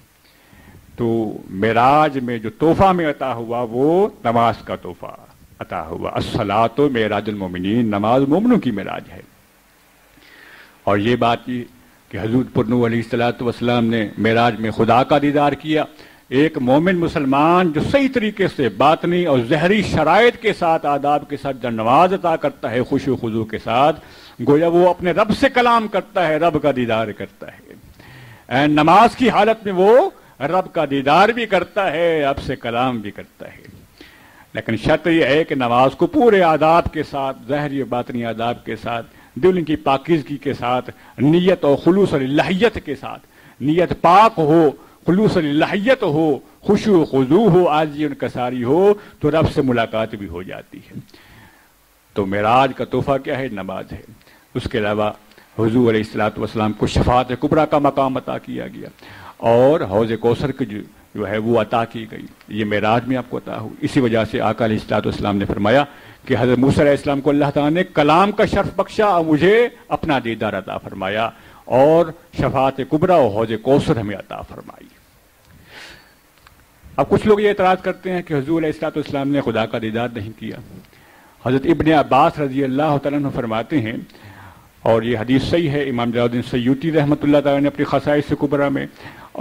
تو معراج میں جو تحفہ میں عطا ہوا وہ نماز کا تحفہ عطا ہوا، الصلاۃ معراج المومنین، نماز مومنوں کی معراج ہے۔ اور یہ بات کہ حضور پر نور علیہ الصلوۃ والسلام نے معراج میں خدا کا دیدار کیا، ایک مومن مسلمان جو صحیح طریقے سے باطنی اور ظاہری شرائط کے ساتھ، آداب کے ساتھ جب نماز عطا کرتا ہے خشوع و خضوع کے ساتھ، گویا وہ اپنے رب سے کلام کرتا ہے، رب کا دیدار کرتا ہے۔ نماز کی حالت میں وہ رب کا دیدار بھی کرتا ہے، رب سے کلام بھی کرتا ہے۔ لیکن شرط یہ ہے کہ نماز کو پورے آداب کے ساتھ، ظاہری و باطنی آداب کے ساتھ، دل کی پاکیزگی کے ساتھ، نیت اور خلوص اللہیت کے ساتھ، نیت پاک ہو، خلوص اللہیت ہو، خشوع و خضوع ہو، عاجزی و انکساری ہو، تو رب سے ملاقات بھی ہو جاتی ہے۔ تو معراج کا تحفہ کیا ہے؟ نماز ہے۔ اس کے علاوہ حضور علیہ الصلوۃ والسلام کو شفاعت کبریٰ کا مقام عطا کیا گیا، اور حوض کوثر کی جو ہے وہ عطا کی گئی، یہ معراج میں آپ کو عطا ہوئی۔ اسی وجہ سے آقا علیہ الصلوۃ والسلام نے فرمایا کہ حضرت موسیٰ علیہ السلام کو اللہ تعالیٰ نے کلام کا شرف بخشا اور مجھے اپنا دیدار عطا فرمایا، اور شفاعت کبریٰ اور حوض کوثر ہمیں عطا فرمائی۔ اب کچھ لوگ یہ اعتراض کرتے ہیں کہ حضور علیہ الصلوۃ والسلام نے خدا کا دیدار نہیں کیا۔ حضرت ابن عباس رضی اللہ تعالیٰ عنہ فرماتے ہیں، اور یہ حدیث صحیح ہے، امام جلال الدین سیوطی رحمۃ اللہ تعالیٰ نے اپنی خصائص کبریٰ میں،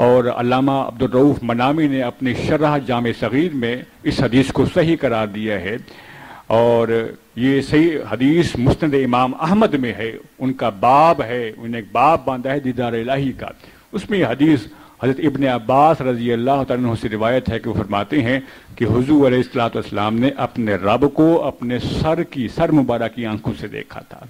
اور علامہ عبدالرؤوف منامی نے اپنی شرح جامع صغیر میں اس حدیث کو صحیح قرار دیا ہے، اور یہ صحیح حدیث مسند امام احمد میں ہے، ان کا باب ہے، انہیں ایک باب باندھا ہے دیدار الہی کا، اس میں یہ حدیث حضرت ابن عباس رضی اللہ تعالیٰ عنہ سے روایت ہے کہ وہ فرماتے ہیں کہ حضور علیہ الصلوۃ والسلام نے اپنے رب کو اپنے سر مبارک کی آنکھوں سے دیکھا تھا۔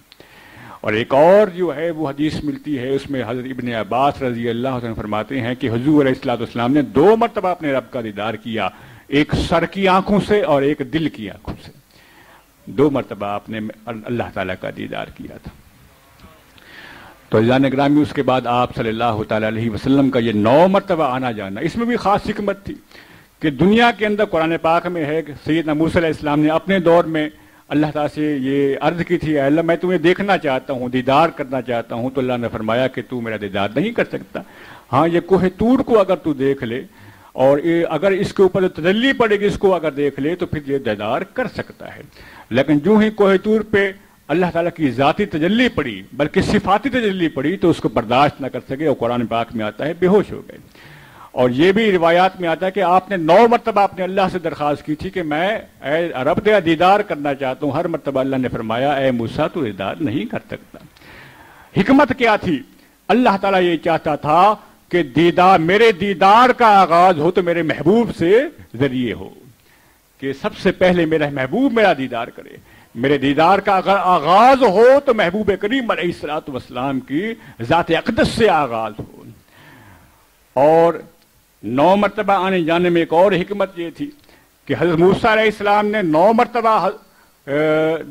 اور ایک اور جو ہے وہ حدیث ملتی ہے، اس میں حضرت ابن عباس رضی اللہ عنہ فرماتے ہیں کہ حضور علیہ الصلوۃ والسلام نے 2 مرتبہ اپنے رب کا دیدار کیا، ایک سر کی آنکھوں سے اور ایک دل کی آنکھوں سے، 2 مرتبہ آپ نے اللہ تعالیٰ کا دیدار کیا تھا۔ تو عزیزان گرامی، اس کے بعد آپ صلی اللہ تعالیٰ علیہ وسلم کا یہ 9 مرتبہ آنا جانا، اس میں بھی خاص حکمت تھی کہ دنیا کے اندر قرآن پاک میں ہے کہ سیدنا موسیٰ علیہ السلام نے اپنے دور میں اللہ تعالیٰ سے یہ عرض کی تھی، اے اللہ میں تمہیں دیکھنا چاہتا ہوں، دیدار کرنا چاہتا ہوں، تو اللہ نے فرمایا کہ تو میرا دیدار نہیں کر سکتا، ہاں یہ کوہ طور کو اگر تو دیکھ لے، اور اگر اس کے اوپر تجلی پڑے گی، اس کو اگر دیکھ لے تو پھر یہ دیدار کر سکتا ہے۔ لیکن جو ہی کوہ طور پہ اللہ تعالیٰ کی ذاتی تجلی پڑی، بلکہ صفاتی تجلی پڑی، تو اس کو برداشت نہ کر سکے، اور قرآن پاک میں آتا ہے بے ہوش ہو گئے۔ اور یہ بھی روایات میں آتا ہے کہ آپ نے 9 مرتبہ اپنے اللہ سے درخواست کی تھی کہ میں اے رب تیرا دیدار کرنا چاہتا ہوں. ہر مرتبہ اللہ نے فرمایا اے موسیٰ تو دیدار نہیں کر سکتا. حکمت کیا تھی؟ اللہ تعالیٰ یہ چاہتا تھا کہ میرے دیدار کا آغاز ہو تو میرے محبوب سے ذریعے ہو، کہ سب سے پہلے میرا محبوب میرا دیدار کرے. میرے دیدار کا اگر آغاز ہو تو محبوب کریم علیہ الصلوۃ والسلام کی ذات اقدس سے آغاز ہو. اور 9 مرتبہ آنے جانے میں ایک اور حکمت یہ تھی کہ حضرت موسیٰ علیہ السلام نے 9 مرتبہ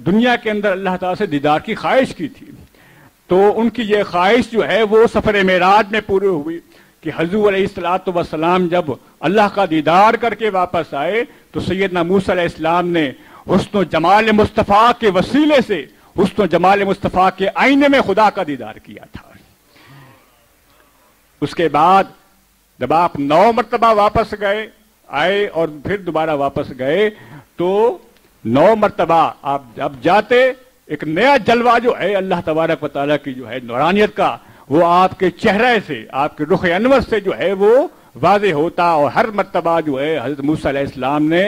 دنیا کے اندر اللہ تعالیٰ سے دیدار کی خواہش کی تھی. تو ان کی یہ خواہش جو ہے وہ سفر معراج میں پوری ہوئی کہ حضور علیہ الصلوۃ والسلام جب اللہ کا دیدار کر کے واپس آئے تو سیدنا موسیٰ علیہ السلام نے حسن و جمال مصطفیٰ کے وسیلے سے حسن و جمال مصطفیٰ کے آئینے میں خدا کا دیدار کیا تھا. اس کے بعد جب آپ 9 مرتبہ واپس آئے اور پھر دوبارہ واپس گئے تو 9 مرتبہ آپ جب جاتے ایک نیا جلوہ جو ہے اللہ تبارک و تعالیٰ کی جو ہے نورانیت کا وہ آپ کے چہرے سے آپ کے رخ انور سے جو ہے وہ واضح ہوتا. اور ہر مرتبہ جو ہے حضرت موسیٰ علیہ السلام نے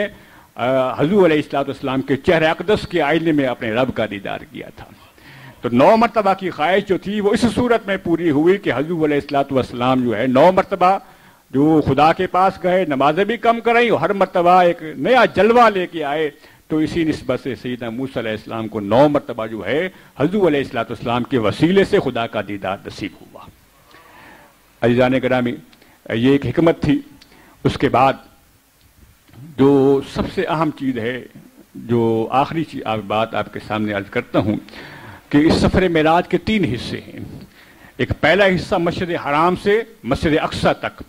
حضور علیہ الصلوۃ والسلام کے چہرے اقدس کے آئینے میں اپنے رب کا دیدار کیا تھا. تو 9 مرتبہ کی خواہش جو تھی وہ اس صورت میں پوری ہوئی کہ حضور علیہ الصلوۃ والسلام جو ہے 9 مرتبہ جو خدا کے پاس گئے، نمازیں بھی کم کریں اور ہر مرتبہ ایک نیا جلوہ لے کے آئے. تو اسی نسبت سے سیدنا موسیٰ علیہ السلام کو 9 مرتبہ جو ہے حضور علیہ الصلوۃ والسلام کے وسیلے سے خدا کا دیدار نصیب ہوا. عزیزان گرامی، یہ ایک حکمت تھی. اس کے بعد جو سب سے اہم چیز ہے، جو آخری بات آپ کے سامنے عرض کرتا ہوں کہ اس سفر معراج کے 3 حصے ہیں. ایک پہلا حصہ مسجد حرام سے مسجد اقصی تک،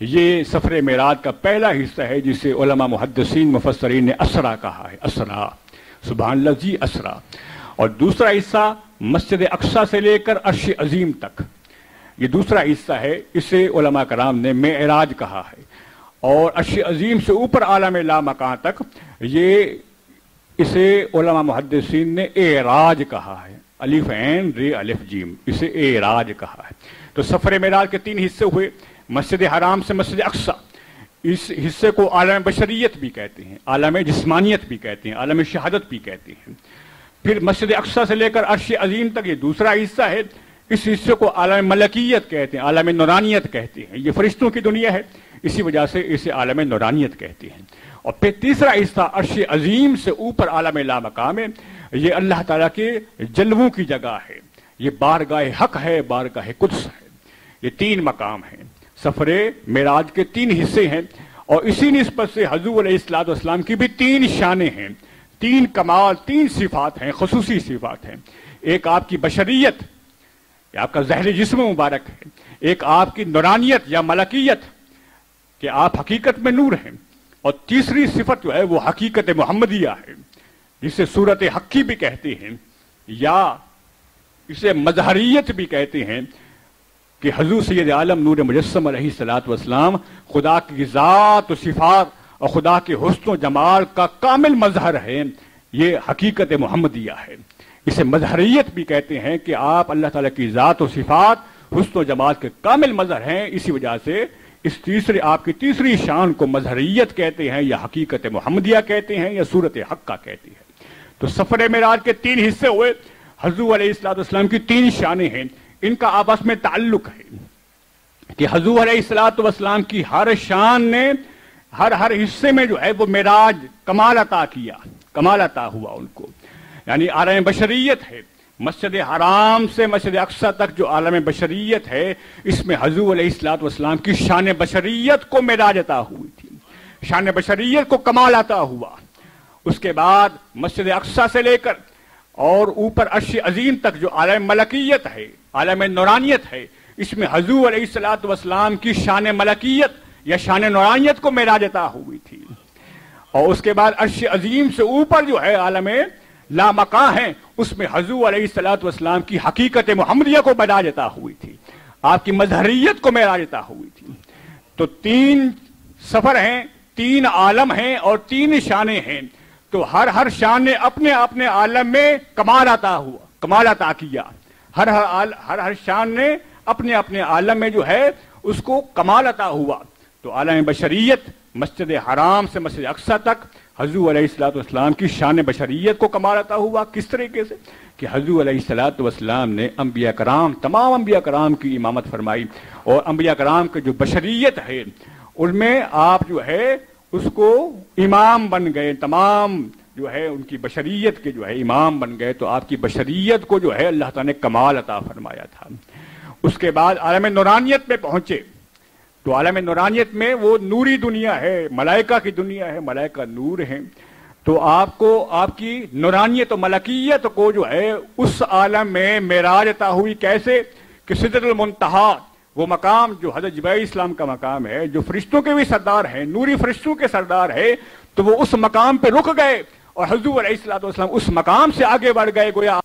یہ سفر معراج کا پہلا حصہ ہے جسے علماء محدثین مفسرین نے اسرا کہا ہے. اسرا، سبحان اللہ جی، اسرا. اور دوسرا حصہ مسجد اقصی سے لے کر عرش عظیم تک، یہ دوسرا حصہ ہے. اسے علماء کرام نے معراج کہا ہے. اور عرش عظیم سے اوپر عالم لامکان تک اسے علماء محدثین نے اعراج کہا ہے. الف عین ر الف جیم، اسے اعراج کہا ہے. تو سفر معراج کے 3 حصے ہوئے. مسجد حرام سے مسجد اقصی، اس حصے کو عالم بشریت بھی کہتے ہیں، عالم جسمانیت بھی کہتے ہیں، عالم شہادت بھی کہتے ہیں. پھر مسجد اقصی سے لے کر عرش عظیم تک یہ دوسرا حصہ ہے. اس حصے کو عالم ملکیت کہتے ہیں، عالم نورانیت کہتے ہیں. یہ فرشتوں کی دنیا ہے، اسی وجہ سے اسے عالم نورانیت کہتے ہیں. اور پھر تیسرا حصہ عرش عظیم سے اوپر عالم لامقام ہے. یہ اللہ تعالیٰ کے جلووں کی جگہ ہے، یہ بارگاہ حق ہے، بارگاہ قدس ہے. یہ 3 مقام ہیں. سفر معراج کے 3 حصے ہیں. اور اسی نسبت سے حضور علیہ الصلوۃ والسلام کی بھی 3 شانیں ہیں، 3 کمال، 3 صفات ہیں، خصوصی صفات ہیں. ایک آپ کی بشریت، آپ کا ظاہری جسم مبارک ہے. ایک آپ کی نورانیت یا ملکیت کہ آپ حقیقت میں نور ہیں. اور تیسری صفت جو ہے وہ حقیقت محمدیہ ہے، جسے صورت حقی بھی کہتے ہیں یا اسے مظہریت بھی کہتے ہیں، کہ حضور سید عالم نور مجسم علیہ الصلوۃ والسلام خدا کی ذات و صفات اور خدا کے حسن و جمال کا کامل مظہر ہے. یہ حقیقت محمدیہ ہے. اسے مظہریت بھی کہتے ہیں کہ آپ اللہ تعالیٰ کی ذات و صفات، حسن و جمال کے کامل مظہر ہیں. اسی وجہ سے آپ کی تیسری شان کو مظہریت کہتے ہیں یا حقیقت محمدیہ کہتے ہیں یا صورت حق کا کہتے ہیں. تو سفر معراج کے 3 حصے ہوئے. حضور علیہ الصلوۃ والسلام کی 3 شانیں ہیں. ان کا آپس میں تعلق ہے کہ حضور علیہ الصلوۃ والسلام کی ہر شان نے ہر حصے میں جو ہے وہ معراج کمال عطا کیا، کمال عطا ہوا ان کو. یعنی عالم بشریت ہے. مسجد حرام سے مسجد اقصی تک جو عالم بشریت ہے، اس میں حضور علیہ الصلوۃ والسلام کی شان بشریت کو معراج عطا ہوئی تھی، شان بشریت کو کمال عطا ہوا. اس کے بعد مسجد اقصی سے لے کر اور اوپر عرش عظیم تک جو عالم ملکیت ہے، عالم نورانیت ہے، اس میں حضور علیہ الصلوۃ والسلام کی شان ملکیت یا شان نورانیت کو معراج عطا ہوئی تھی. اور اس کے بعد عرش عظیم سے اوپر جو ہے عالم لامکان ہے، اس میں حضور علیہ الصلوۃ والسلام کی حقیقت محمدیہ کو معراج عطا ہوئی تھی، آپ کی مظہریت کو معراج عطا ہوئی تھی. تو 3 سفر ہیں، 3 عالم ہیں اور 3 شانیں ہیں. تو ہر شان نے اپنے اپنے عالم میں کمال عطا ہوا، کمال عطا کیا. ہر شان نے اپنے اپنے عالم میں جو ہے اس کو کمال عطا ہوا. تو عالم بشریت مسجد حرام سے مسجد اقصی تک حضور علیہ الصلوۃ والسلام کی شان بشریت کو کمال عطا ہوا. کس طریقے سے کہ حضور علیہ الصلوۃ والسلام نے انبیاء کرام تمام انبیاء کرام کی امامت فرمائی، اور انبیاء کرام کی جو بشریت ہے ان میں آپ جو ہے اس کو امام بن گئے، تمام جو ہے ان کی بشریت کے جو ہے امام بن گئے. تو آپ کی بشریت کو جو ہے اللہ تعالیٰ نے کمال عطا فرمایا تھا. اس کے بعد عالم نورانیت میں پہنچے تو عالم نورانیت میں وہ نوری دنیا ہے، ملائکہ کی دنیا ہے، ملائکہ نور ہیں. تو آپ کو آپ کی نورانیت و ملکیت کو جو ہے اس عالم میں معراج عطا ہوئی. کیسے کہ سدرۃ المنتہا، وہ مقام جو حضرت جبرائیل اسلام کا مقام ہے، جو فرشتوں کے بھی سردار ہیں، نوری فرشتوں کے سردار ہے، تو وہ اس مقام پہ رک گئے اور حضور علیہ الصلوۃ والسلام اس مقام سے آگے بڑھ گئے. گویا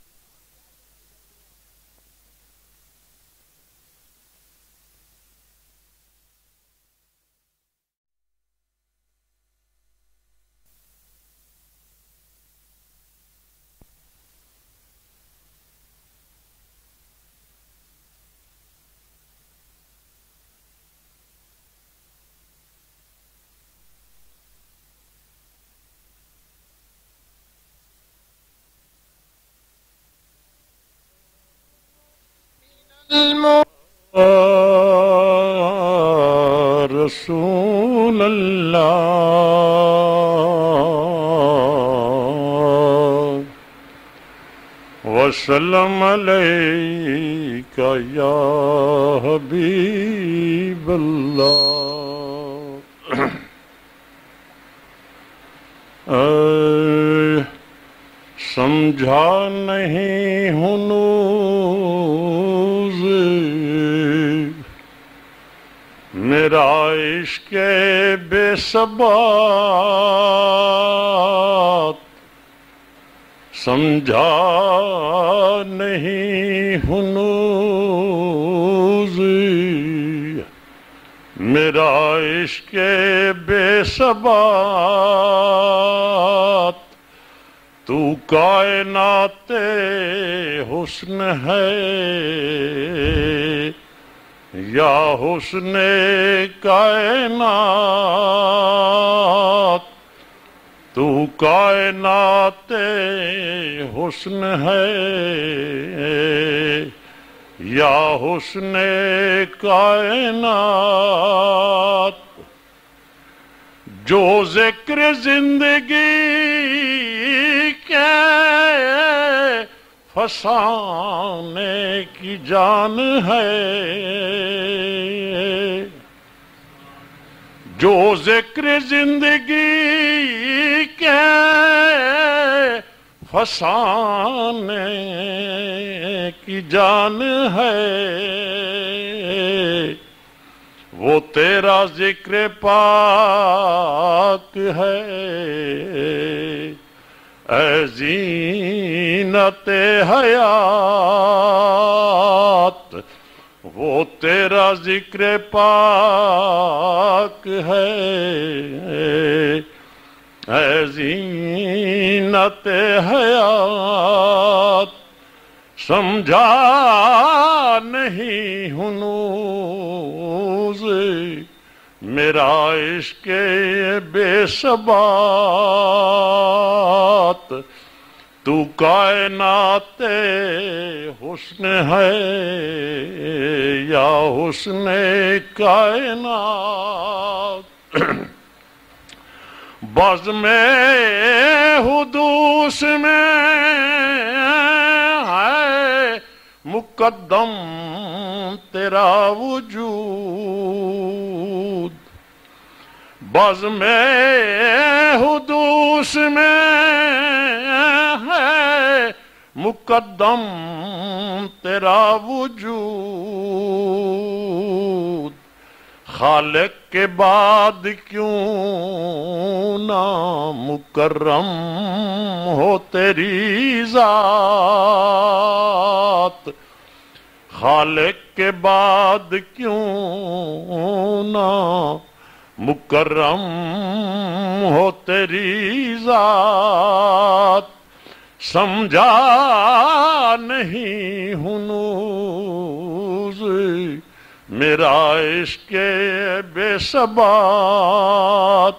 رسول اللہ وسلم علیک یا حبیب اللہ. سمجھا نہیں ہنوز میرا عشق بے ثبات، سمجھا نہیں ہنوز میرا عشق بے ثبات. تو کائنات حسن ہے یا حسن کائنات، تو کائنات حسن ہے یا حسن کائنات. جو ذکر زندگی کے فسانے کی جان ہے، جو ذکر زندگی کے فسانے کی جان ہے، وہ تیرا ذکر پاک ہے. اے زینت حیات، وہ تیرا ذکر پاک ہے. اے زینت حیات، سمجھا نہیں ہنوز میرا عشق بے ثبات. تو کائنات حسن ہے یا حسن کائنات. بزم حدوث میں ہے مقدم تیرا وجود، بزم حدوث میں ہے مقدم تیرا وجود. خالق کے بعد کیوں نہ مکرم ہو تیری ذات، خالق کے بعد کیوں نہ مکرم ہو تیری ذات. سمجھا نہیں ہنوز میرا عشق بے ثبات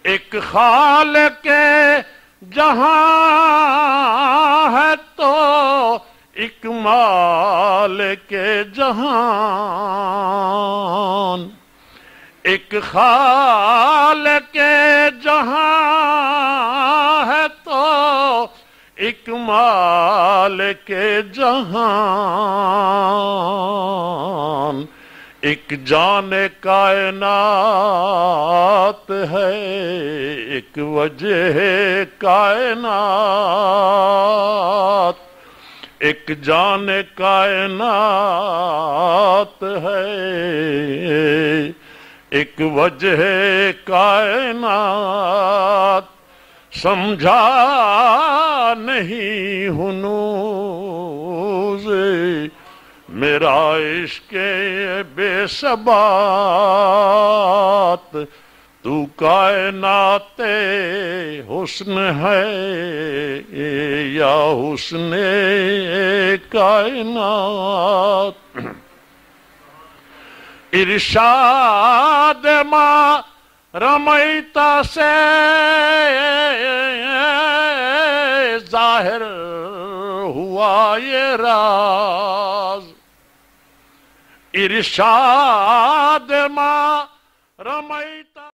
ایک خالق جہاں ہے تو ایک مالک جہان ایک خالق جہاں ہے تو ایک مالک جہان ایک جان کائنات ہے ایک وجہ کائنات ایک جان کائنات ہے ایک وجہ کائنات سمجھا نہیں ہنوز میرا عشق بے ثبات تو کائنات حسن ہے یا حسن کائنات ارشاد ما رمیت سے ظاہر ہوا یہ راز ارشاد ما رمیت